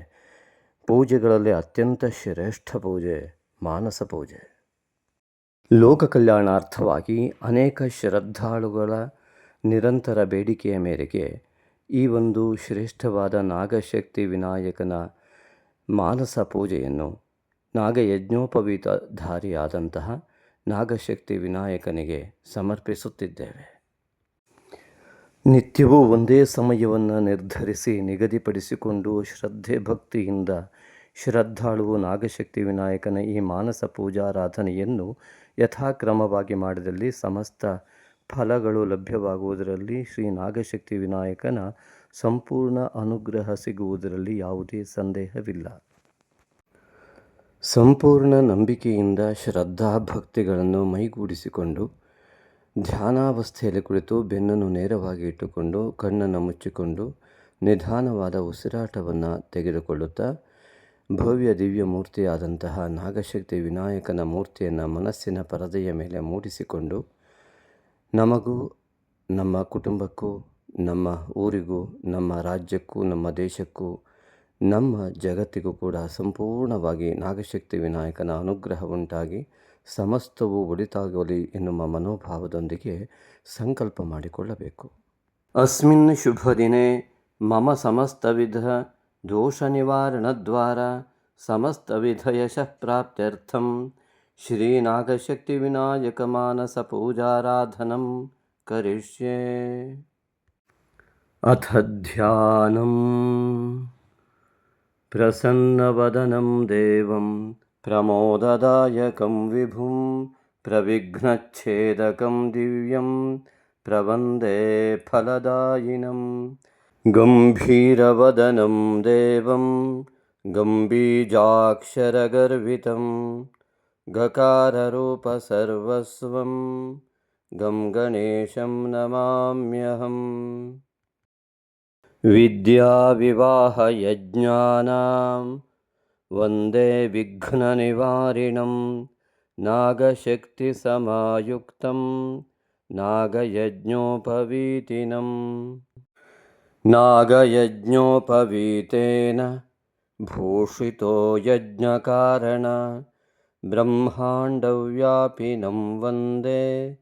ಪೂಜೆಗಳಲ್ಲಿ ಅತ್ಯಂತ ಶ್ರೇಷ್ಠ ಪೂಜೆ ಮಾನಸ ಪೂಜೆ. ಲೋಕ ಕಲ್ಯಾಣಾರ್ಥವಾಗಿ ಅನೇಕ ಶ್ರದ್ಧಾಳುಗಳ ನಿರಂತರ ಬೇಡಿಕೆಯ ಮೇರೆಗೆ ಈ ಒಂದು ಶ್ರೇಷ್ಠವಾದ ನಾಗಶಕ್ತಿ ವಿನಾಯಕನ ಮಾನಸ ಪೂಜೆಯನ್ನು ನಾಗಯಜ್ಞೋಪವೀತಧಾರಿಯಾದಂತಹ ನಾಗಶಕ್ತಿ ವಿನಾಯಕನಿಗೆ ಸಮರ್ಪಿಸುತ್ತಿದ್ದೇವೆ. ನಿತ್ಯವೂ ಒಂದೇ ಸಮಯವನ್ನು ನಿರ್ಧರಿಸಿ ನಿಗದಿಪಡಿಸಿಕೊಂಡು ಶ್ರದ್ಧೆ ಭಕ್ತಿಯಿಂದ ಶ್ರದ್ಧಾಳುವು ನಾಗಶಕ್ತಿ ವಿನಾಯಕನ ಈ ಮಾನಸ ಪೂಜಾರಾಧನೆಯನ್ನು ಯಥಾಕ್ರಮವಾಗಿ ಮಾಡಿದಲ್ಲಿ ಸಮಸ್ತ ಫಲಗಳು ಲಭ್ಯವಾಗುವುದರಲ್ಲಿ, ಶ್ರೀ ನಾಗಶಕ್ತಿ ವಿನಾಯಕನ ಸಂಪೂರ್ಣ ಅನುಗ್ರಹ ಸಿಗುವುದರಲ್ಲಿ ಯಾವುದೇ ಸಂದೇಹವಿಲ್ಲ. ಸಂಪೂರ್ಣ ನಂಬಿಕೆಯಿಂದ ಶ್ರದ್ಧಾ ಭಕ್ತಿಗಳನ್ನು ಮೈಗೂಡಿಸಿಕೊಂಡು ಧ್ಯಾನಾವಸ್ಥೆಯಲ್ಲಿ ಕುಳಿತು ಬೆನ್ನನ್ನು ನೇರವಾಗಿ ಇಟ್ಟುಕೊಂಡು ಕಣ್ಣನ್ನು ಮುಚ್ಚಿಕೊಂಡು ನಿಧಾನವಾದ ಉಸಿರಾಟವನ್ನು ತೆಗೆದುಕೊಳ್ಳುತ್ತಾ ಭವ್ಯ ದಿವ್ಯ ಮೂರ್ತಿಯಾದಂತಹ ನಾಗಶಕ್ತಿ ವಿನಾಯಕನ ಮೂರ್ತಿಯನ್ನು ಮನಸ್ಸಿನ ಪರದೆಯ ಮೇಲೆ ಮೂಡಿಸಿಕೊಂಡು ನಮಗೂ, ನಮ್ಮ ಕುಟುಂಬಕ್ಕೂ, ನಮ್ಮ ಊರಿಗೂ, ನಮ್ಮ ರಾಜ್ಯಕ್ಕೂ, ನಮ್ಮ ದೇಶಕ್ಕೂ, ನಮ್ಮ ಜಗತ್ತಿಗೂ ಕೂಡ ಸಂಪೂರ್ಣವಾಗಿ ನಾಗಶಕ್ತಿ ವಿನಾಯಕನ ಅನುಗ್ರಹ ಉಂಟಾಗಿ ಸಮಸ್ತವೂ ಒಳಿತಾಗಲಿ ಎನ್ನುವ ಮನೋಭಾವದೊಂದಿಗೆ ಸಂಕಲ್ಪ ಮಾಡಿಕೊಳ್ಳಬೇಕು. ಅಸ್ಮಿನ್ ಶುಭ ದಿನೇ ಮಮ ಸಮಸ್ತವಿಧ दोषनिवारणद्वारा समस्तविधयशः प्राप्त्यर्थं श्रीनागशक्तिविनायकमानसपूजाराधनं करिष्ये। अथ ध्यानम्। प्रसन्नवदनं देवं प्रमोददायकं विभुं प्रविघ्नच्छेदकं दिव्यं प्रवन्दे फलदायिनं। गम्भीरवदनं देवं गम्बीजाक्षरगर्वितं गकाररूपसर्वस्वं गं गणेशं नमाम्यहम्। विद्याविवाहयज्ञानां वन्दे विघ्ननिवारिणं नागशक्तिसमायुक्तं नागयज्ञोपवीतिनम्। नागयज्ञोपवीतेन भूषितो यज्ञकारण ब्रह्माण्डव्यापिनं वन्दे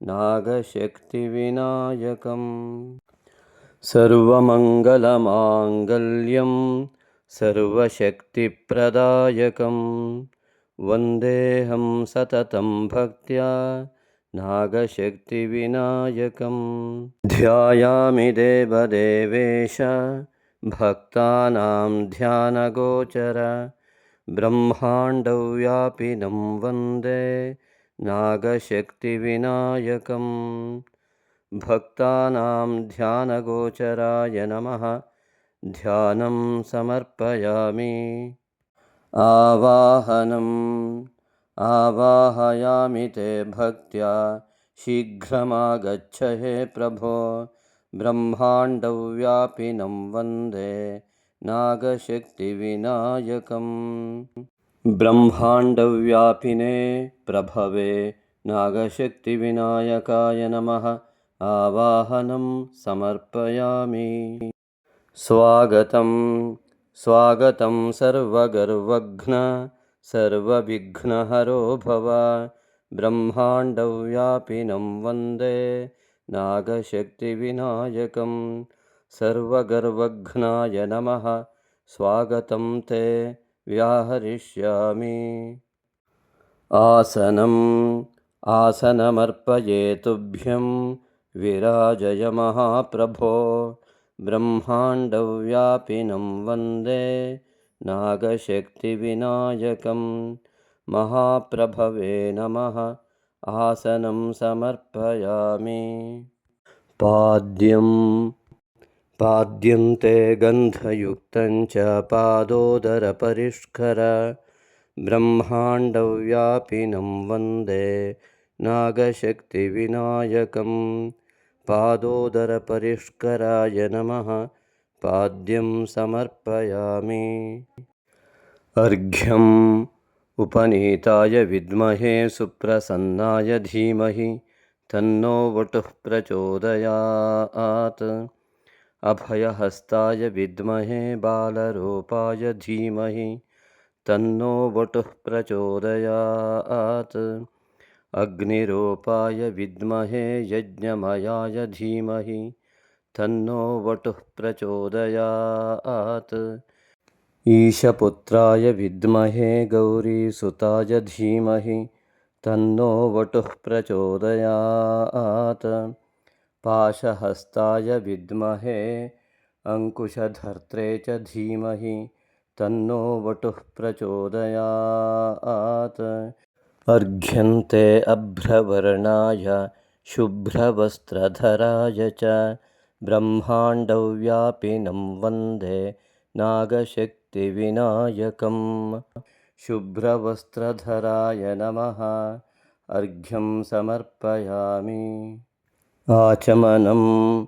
नागशक्तिविनायकम्। सर्वमङ्गलमाङ्गल्यं सर्वशक्तिप्रदायकं वन्देऽहं सततं भक्त्या नागशक्तिविनायकं। ध्यायामि देवदेवेश भक्तानां ध्यानगोचर ब्रह्माण्डव्यापिनं वन्दे नागशक्तिविनायकम्। भक्तानां ध्यानगोचराय नमः। ध्यानं समर्पयामि। आवाहयामि ते भक्त्या शीघ्रमागच्छ हे प्रभो ब्रह्माण्डव्यापिनं वन्दे नागशक्तिविनायकम्। ब्रह्माण्डव्यापिने प्रभवे नागशक्तिविनायकाय नमः। आवाहनं समर्पयामि। स्वागतं स्वागतं सर्वगर्वघ्न सर्वविघ्नहरो भव ब्रह्माण्डव्यापिनं वन्दे नागशक्तिविनायकं। सर्वगर्वघ्नाय नमः। स्वागतं ते व्याहरिष्यामि। आसनमर्पये तुभ्यं विराजय महाप्रभो ब्रह्माण्डव्यापिनं वन्दे नागशक्तिविनायकं। महाप्रभवे नमः। आसनं समर्पयामि। पाद्यं ते गन्धयुक्तं च पादोदरपरिष्कर ब्रह्माण्डव्यापिनं वन्दे नागशक्तिविनायकं। पादोदरपरिष्कराय नमः। पाद्यं समर्पयामि। अर्घ्यम् उपनीताय विद्महे सुप्रसन्नाय धीमहि तन्नो वटुः प्रचोदयात्। अभयहस्ताय विद्महे बालरूपाय धीमहि तन्नो वटुः प्रचोदयात्। अग्निरूपाय विद्महे यज्ञमयाय धीमहि तन्नो वटुः प्रचोदयात्। ईशपुत्राय विद्महे गौरीसुताय धीमहि तन्नो वटुः प्रचोदयात्। पाशहस्ताय विद्महे अंकुशधर्त्रे च धीमहि तन्नो वटुः प्रचोदयात्। अर्घ्यन्ते अभ्रवर्णाय शुभ्रवस्त्रधराय च ब्रह्माण्डव्यापिनं वन्दे नागशक्तिविनायकम्। शुभ्रवस्त्रधराय नमः। अर्घ्यं समर्पयामि। आचमनम्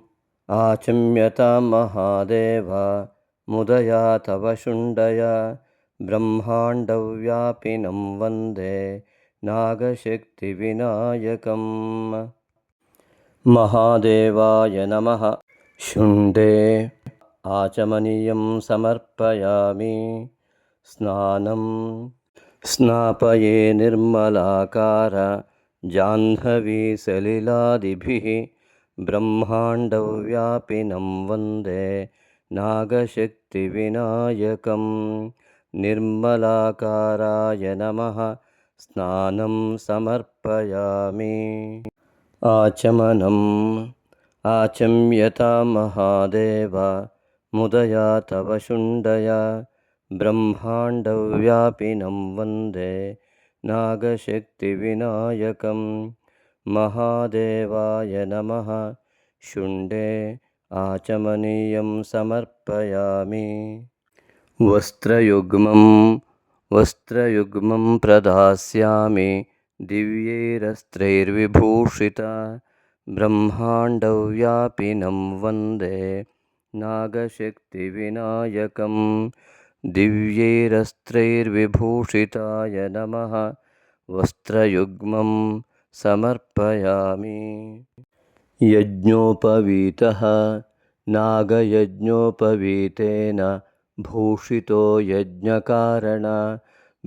आचम्यता महादेव मुदया तव शुण्डय ब्रह्माण्डव्यापिनं वन्दे नागशक्तिविनायकम्। महादेवाय नमः। शुण्डे आचमनीयं समर्पयामि। स्नापये निर्मलाकार जाह्नवीसलिलादिभिः ब्रह्माण्डव्यापिनं वन्दे नागशक्तिविनायकं निर्मलाकाराय नमः स्नानं समर्पयामि आचमनम् आचम्यता महादेव मुदया तव शुण्डया ब्रह्माण्डव्यापिनं वन्दे नागशक्तिविनायकं महादेवाय नमः शुण्डे आचमनीयं समर्पयामि वस्त्रयुग्मं प्रदास्यामि दिव्यैरस्त्रैर्विभूषिता ब्रह्माण्डव्यापिनं वन्दे नागशक्तिविनायकं दिव्यैरस्त्रैर्विभूषिताय नमः वस्त्रयुग्मं समर्पयामि यज्ञोपवीतः नागयज्ञोपवीतेन भूषितो यज्ञकारण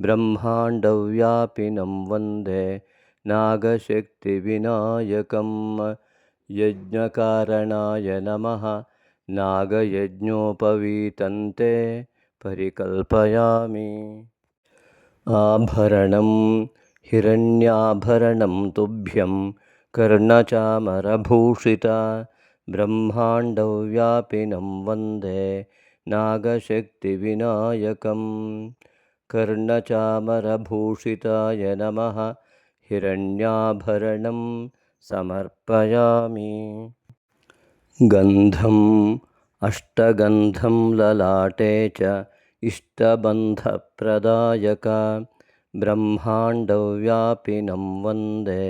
ब्रह्माण्डव्यापिनं वन्दे नागशक्तिविनायकं यज्ञकारणाय नमः नागयज्ञोपवीतन्ते परिकल्पयामि आभरणं हिरण्याभरणं तुभ्यं कर्णचामरभूषिता ब्रह्माण्डव्यापिनं वन्दे नागशक्तिविनायकं कर्णचामरभूषिताय नमः हिरण्याभरणं समर्पयामि गन्धम् अष्टगन्धं ललाटे च इष्टबन्धप्रदायक ब्रह्माण्डव्यापिनं वन्दे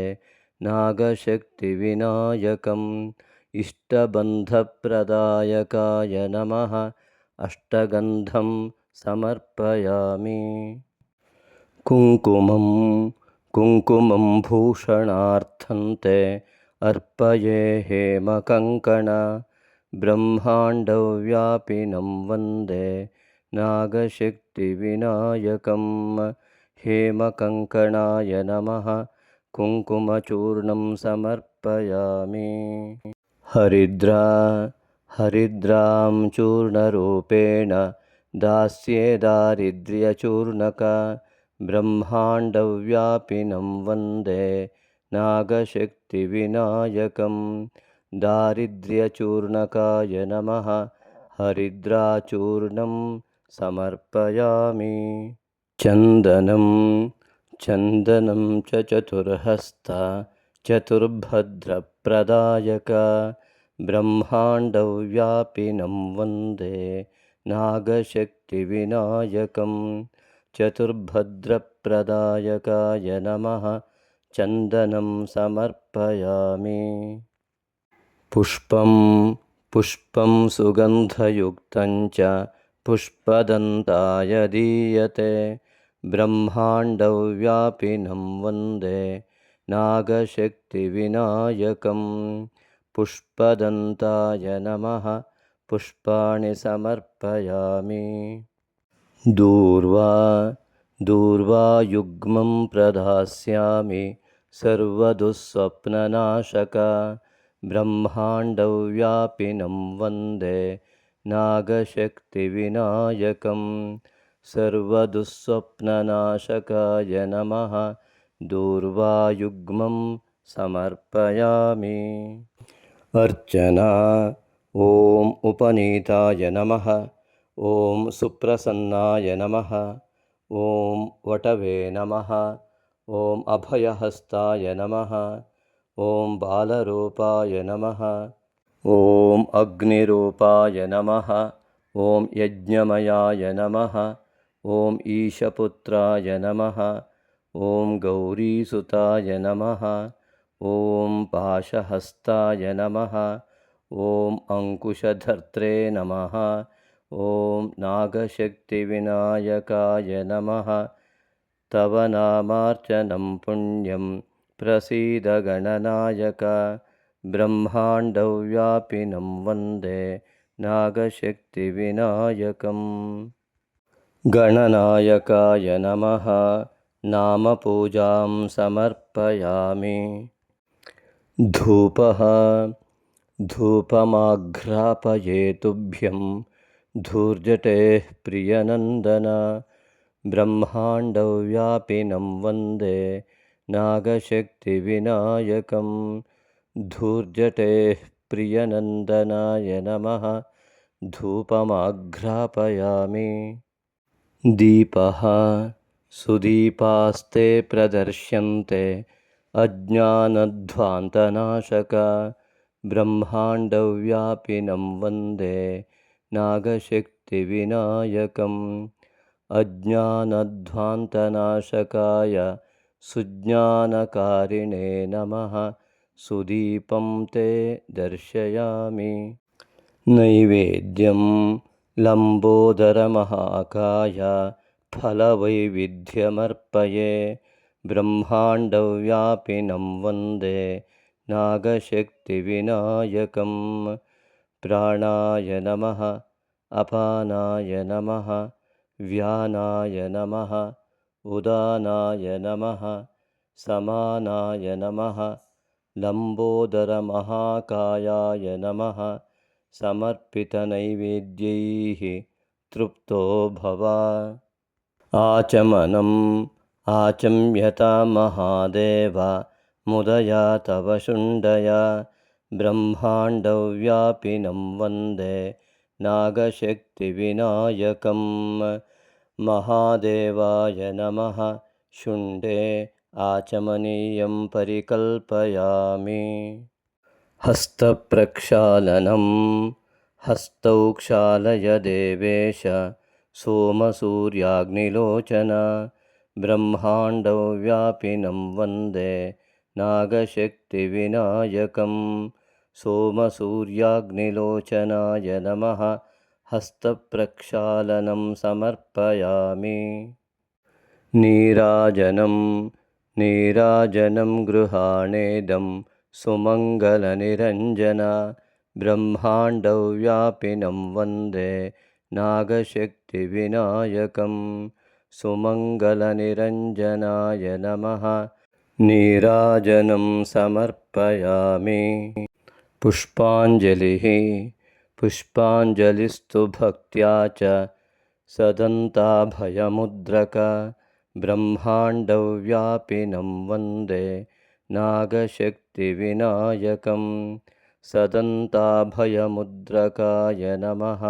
नागशक्तिविनायकम् इष्टबन्धप्रदायकाय नमः अष्टगन्धं समर्पयामि कुङ्कुमं भूषणार्थं ते अर्पये हेमकङ्कण ब्रह्माण्डव्यापिनं वन्दे नागशक्तिविनायकं हेमकङ्कणाय नमः कुङ्कुमचूर्णं समर्पयामि हरिद्रां चूर्णरूपेण दास्ये दारिद्र्यचूर्णक ब्रह्माण्डव्यापिनं वन्दे नागशक्तिविनायकं दारिद्र्यचूर्णकाय नमः हरिद्राचूर्णं समर्पयामि चन्दनं च चतुर्हस्त चतुर्भद्रप्रदायक ब्रह्माण्डव्यापिनं वन्दे नागशक्तिविनायकं चतुर्भद्रप्रदायकाय नमः चन्दनं समर्पयामि पुष्पं सुगन्धयुक्तं च पुष्पदन्ताय दीयते ब्रह्माण्डव्यापिनं वन्दे नागशक्तिविनायकं पुष्पदन्ताय नमः पुष्पाणि समर्पयामि दूर्वायुग्मं प्रदास्यामि सर्वदुःस्वप्ननाशक ब्रह्माण्डव्यापिनं वन्दे नागशक्तिविनायकं सर्वदुःस्वप्ननाशकाय नमः दूर्वायुग्मं समर्पयामि अर्चना ॐ उपनीताय नमः ॐ सुप्रसन्नाय नमः ॐ वटवे नमः ॐ अभयहस्ताय नमः ॐ बालरूपाय नमः ॐ अग्निरूपाय नमः ॐ यज्ञमयाय नमः ॐ ईशपुत्राय नमः ॐ गौरीसुताय नमः ॐ पाशहस्ताय नमः ॐ अङ्कुशधर्त्रे नमः ॐ नागशक्तिविनायकाय नमः तव नामार्चनं पुण्यं प्रसीद गणनायक ब्रह्माण्डव्यापिनं वन्दे नागशक्तिविनायकम् गणनायकाय नमः नामपूजां समर्पयामि धूपमाघ्रापये तुभ्यं धूर्जटेः प्रियनन्दन ब्रह्माण्डव्यापिनं वन्दे नागशक्तिविनायकं धूर्जटेः प्रियनन्दनाय नमः धूपमाघ्रापयामि दीपः सुदीपास्ते प्रदर्श्यन्ते अज्ञानध्वान्तनाशक ब्रह्माण्डव्यापिनं वन्दे नागशक्तिविनायकम् अज्ञानध्वान्तनाशकाय सुज्ञानकारिणे नमः सुदीपं ते दर्शयामि नैवेद्यं लम्बोदरमहाकाय फलवैविध्यमर्पये ब्रह्माण्डव्यापिनं वन्दे नागशक्तिविनायकं प्राणाय नमः अपानाय नमः व्यानाय नमः उदानाय नमः समानाय नमः लम्बोदरमहाकायाय नमः समर्पितनैवेद्यैः तृप्तो भव आचमनम् आचम्यता महादेव मुदया तव शुण्डया ब्रह्माण्डव्यापिनं वन्दे नागशक्तिविनायकं महादेवाय नमः शुण्डे आचमनीयं परिकल्पयामि हस्तप्रक्षालनं हस्तौ क्षालय देवेश सोमसूर्याग्निलोचन ब्रह्माण्डव्यापिनं वन्दे नागशक्तिविनायकं सोमसूर्याग्निलोचनाय नमः हस्तप्रक्षालनं समर्पयामि नीराजनं गृहाणेदं सुमङ्गलनिरञ्जन ब्रह्माण्डव्यापिनं वन्दे नागशक्तिविनायकं सुमङ्गलनिरञ्जनाय नमः नीराजनं समर्पयामि पुष्पाञ्जलिः पुष्पाञ्जलिस्तु भक्त्या च सदन्ताभयमुद्रक ब्रह्माण्डव्यापिनं वन्दे नागशक्तिविनायकं सदन्ताभयमुद्रकाय नमः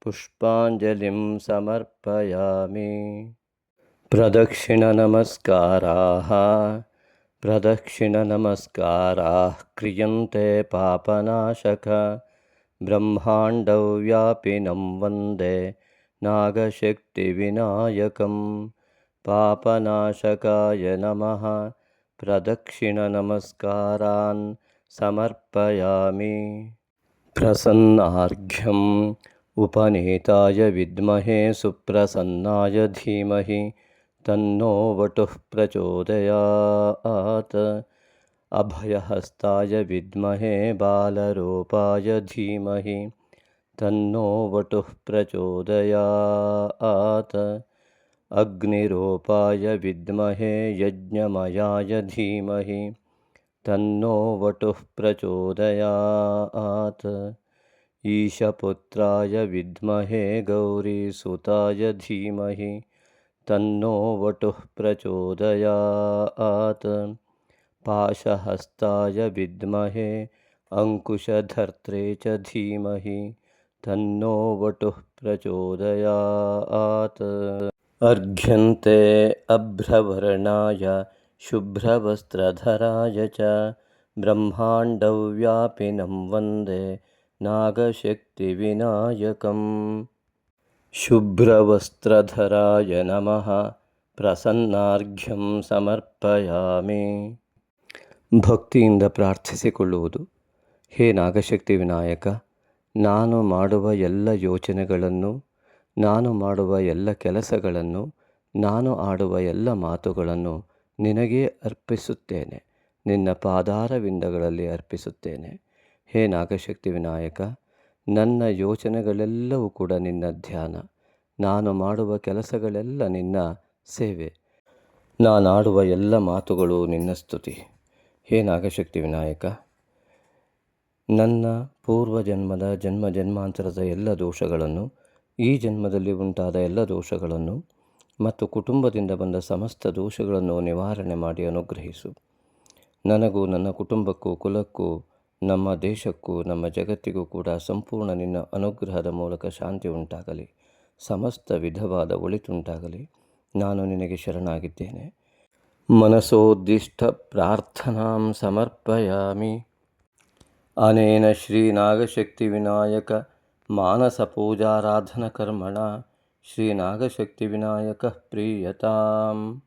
पुष्पाञ्जलिं समर्पयामि प्रदक्षिणनमस्काराः क्रियन्ते पापनाशक ब्रह्माण्डव्यापिनं वन्दे नागशक्तिविनायकं पापनाशकाय नमः प्रदक्षिणनमस्कारान् समर्पयामि प्रसन्नार्घ्यम् उपनीताय विद्महे सुप्रसन्नाय धीमहि तन्नो वटुः प्रचोदयात् अभयहस्ताय विद्महे बालरूपाय धीमहि तन्नो वटुः प्रचोदयात् अग्निरूपाय विद्महे यज्ञमयाय धीमहि तन्नो वटुः प्रचोदयात् ईशपुत्राय विद्महे गौरीसुताय धीमहि तन्नो वटुः प्रचोदयात् पाशहस्ताय विद्महे अंकुशधर्त्रे च धीमहि तन्नो वटुः प्रचोदयात् अर्घ्यन्ते अभ्रवर्णाय शुभ्रवस्त्रधराय च ब्रह्माण्डव्यापिनं वन्दे नागशक्तिविनायकं शुभ्रवस्त्रधराय नमः ಪ್ರಸನ್ನಾರ್ಘ್ಯಂ ಸಮರ್ಪಯಾಮಿ. ಭಕ್ತಿಯಿಂದ ಪ್ರಾರ್ಥಿಸಿಕೊಳ್ಳುವುದು. ಹೇ ನಾಗಶಕ್ತಿ ವಿನಾಯಕ, ನಾನು ಮಾಡುವ ಎಲ್ಲ ಯೋಚನೆಗಳನ್ನು, ನಾನು ಮಾಡುವ ಎಲ್ಲ ಕೆಲಸಗಳನ್ನು, ನಾನು ಆಡುವ ಎಲ್ಲ ಮಾತುಗಳನ್ನು ನಿನಗೇ ಅರ್ಪಿಸುತ್ತೇನೆ. ನಿನ್ನ ಪಾದಾರವಿಂದಗಳಲ್ಲಿ ಅರ್ಪಿಸುತ್ತೇನೆ. ಹೇ ನಾಗಶಕ್ತಿ ವಿನಾಯಕ, ನನ್ನ ಯೋಚನೆಗಳೆಲ್ಲವೂ ಕೂಡ ನಿನ್ನ ಧ್ಯಾನ, ನಾನು ಮಾಡುವ ಕೆಲಸಗಳೆಲ್ಲ ನಿನ್ನ ಸೇವೆ, ನಾನಾಡುವ ಎಲ್ಲ ಮಾತುಗಳು ನಿನ್ನ ಸ್ತುತಿ. ಹೇ ನಾಗಶಕ್ತಿ ವಿನಾಯಕ, ನನ್ನ ಪೂರ್ವ ಜನ್ಮದ ಜನ್ಮಾಂತರದ ಎಲ್ಲ ದೋಷಗಳನ್ನು ಈ ಜನ್ಮದಲ್ಲಿ ಉಂಟಾದ ಎಲ್ಲ ದೋಷಗಳನ್ನು ಮತ್ತು ಕುಟುಂಬದಿಂದ ಬಂದ ಸಮಸ್ತ ದೋಷಗಳನ್ನು ನಿವಾರಣೆ ಮಾಡಿ ಅನುಗ್ರಹಿಸು. ನನಗೂ ನನ್ನ ಕುಟುಂಬಕ್ಕೂ ಕುಲಕ್ಕೂ ನಮ್ಮ ದೇಶಕ್ಕೂ ನಮ್ಮ ಜಗತ್ತಿಗೂ ಕೂಡ ಸಂಪೂರ್ಣ ನಿನ್ನ ಅನುಗ್ರಹದ ಮೂಲಕ ಶಾಂತಿ ಉಂಟಾಗಲಿ, ಸಮಸ್ತ ವಿಧವಾದ ಒಳಿತುಂಟಾಗಲಿ. ನಾನು ನಿನಗೆ ಶರಣಾಗಿದ್ದೇನೆ. ಮನಸೋದ್ದಿಷ್ಟ ಪ್ರಾರ್ಥನಾಂ ಸಮರ್ಪಯಾಮಿ. ಅನೇನ ಶ್ರೀ ನಾಗಶಕ್ತಿ ವಿನಾಯಕ ಮಾನಸ ಪೂಜಾರಾಧನ ಕರ್ಮಣ ಶ್ರೀ ನಾಗಶಕ್ತಿ ವಿನಾಯಕ ಪ್ರೀಯತಾಂ.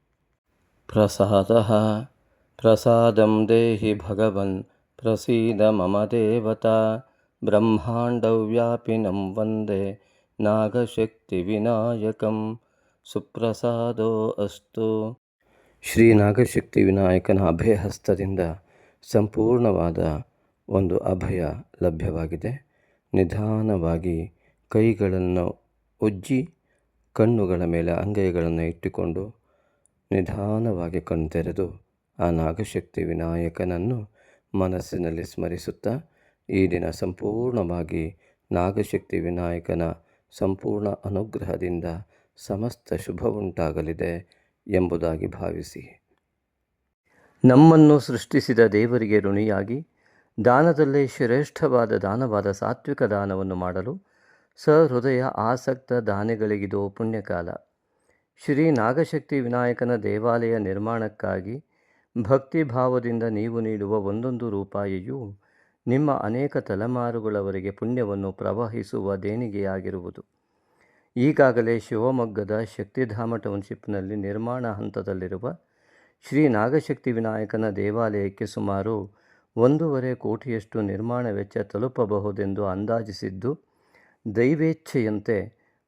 ಪ್ರಸಾದಂ ದೇಹಿ ಭಗವನ್ ಪ್ರಸೀದ ಮಮ ದೇವತಾ. ಬ್ರಹ್ಮಾಂಡವ್ಯಾಪಿನಂ ವಂದೇ ನಾಗಶಕ್ತಿ ವಿನಾಯಕಂ. ಸುಪ್ರಸಾದೋ ಅಸ್ತು. ಶ್ರೀ ನಾಗಶಕ್ತಿ ವಿನಾಯಕನ ಅಭಯ ಹಸ್ತದಿಂದ ಸಂಪೂರ್ಣವಾದ ಒಂದು ಅಭಯ ಲಭ್ಯವಾಗಿದೆ. ನಿಧಾನವಾಗಿ ಕೈಗಳನ್ನು ಉಜ್ಜಿ ಕಣ್ಣುಗಳ ಮೇಲೆ ಅಂಗೈಗಳನ್ನು ಇಟ್ಟುಕೊಂಡು ನಿಧಾನವಾಗಿ ಕಣ್ತೆರೆದು ಆ ನಾಗಶಕ್ತಿ ವಿನಾಯಕನನ್ನು ಮನಸ್ಸಿನಲ್ಲಿ ಸ್ಮರಿಸುತ್ತಾ ಈ ದಿನ ಸಂಪೂರ್ಣವಾಗಿ ನಾಗಶಕ್ತಿ ವಿನಾಯಕನ ಸಂಪೂರ್ಣ ಅನುಗ್ರಹದಿಂದ ಸಮಸ್ತ ಶುಭವುಂಟಾಗಲಿದೆ ಎಂಬುದಾಗಿ ಭಾವಿಸಿ. ನಮ್ಮನ್ನು ಸೃಷ್ಟಿಸಿದ ದೇವರಿಗೆ ಋಣಿಯಾಗಿ ದಾನದಲ್ಲೇ ಶ್ರೇಷ್ಠವಾದ ದಾನವಾದ ಸಾತ್ವಿಕ ದಾನವನ್ನು ಮಾಡಲು ಸಹೃದಯ ಆಸಕ್ತ ದಾನಿಗಳಿಗಿದು ಪುಣ್ಯಕಾಲ. ಶ್ರೀ ನಾಗಶಕ್ತಿ ವಿನಾಯಕನ ದೇವಾಲಯ ನಿರ್ಮಾಣಕ್ಕಾಗಿ ಭಕ್ತಿಭಾವದಿಂದ ನೀವು ನೀಡುವ ಒಂದೊಂದು ರೂಪಾಯಿಯೂ ನಿಮ್ಮ ಅನೇಕ ತಲೆಮಾರುಗಳವರೆಗೆ ಪುಣ್ಯವನ್ನು ಪ್ರವಹಿಸುವ ದೇಣಿಗೆಯಾಗಿರುವುದು. ಈಗಾಗಲೇ ಶಿವಮೊಗ್ಗದ ಶಕ್ತಿಧಾಮ ಟೌನ್ಶಿಪ್ನಲ್ಲಿ ನಿರ್ಮಾಣ ಹಂತದಲ್ಲಿರುವ ಶ್ರೀ ನಾಗಶಕ್ತಿ ವಿನಾಯಕನ ದೇವಾಲಯಕ್ಕೆ ಸುಮಾರು 1.5 ಕೋಟಿಯಷ್ಟು ನಿರ್ಮಾಣ ವೆಚ್ಚ ತಲುಪಬಹುದೆಂದು ಅಂದಾಜಿಸಿದ್ದು, ದೈವೇಚ್ಛೆಯಂತೆ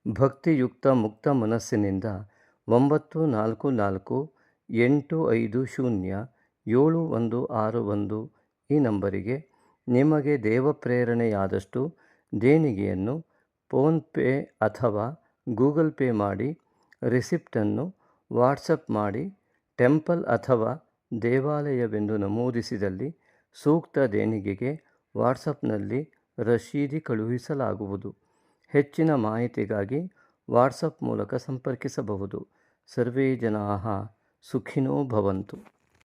ಭಕ್ತಿಯುಕ್ತ ಮುಕ್ತ ಮನಸ್ಸಿನಿಂದ 9448507161 ಈ ನಂಬರಿಗೆ ನಿಮಗೆ ದೇವಪ್ರೇರಣೆಯಾದಷ್ಟು ದೇಣಿಗೆಯನ್ನು ಫೋನ್ಪೇ ಅಥವಾ ಗೂಗಲ್ ಪೇ ಮಾಡಿ ರಿಸಿಪ್ಟನ್ನು ವಾಟ್ಸಪ್ ಮಾಡಿ ಟೆಂಪಲ್ ಅಥವಾ ದೇವಾಲಯವೆಂದು ನಮೂದಿಸಿದಲ್ಲಿ ಸೂಕ್ತ ದೇಣಿಗೆಗೆ ವಾಟ್ಸಪ್ನಲ್ಲಿ ರಶೀದಿ ಕಳುಹಿಸಲಾಗುವುದು. ಹೆಚ್ಚಿನ ಮಾಹಿತಿಗಾಗಿ ವಾಟ್ಸಪ್ ಮೂಲಕ ಸಂಪರ್ಕಿಸಬಹುದು. ಸರ್ವೇ ಜನಾಃ ಸುಖಿನೋ ಭವಂತು.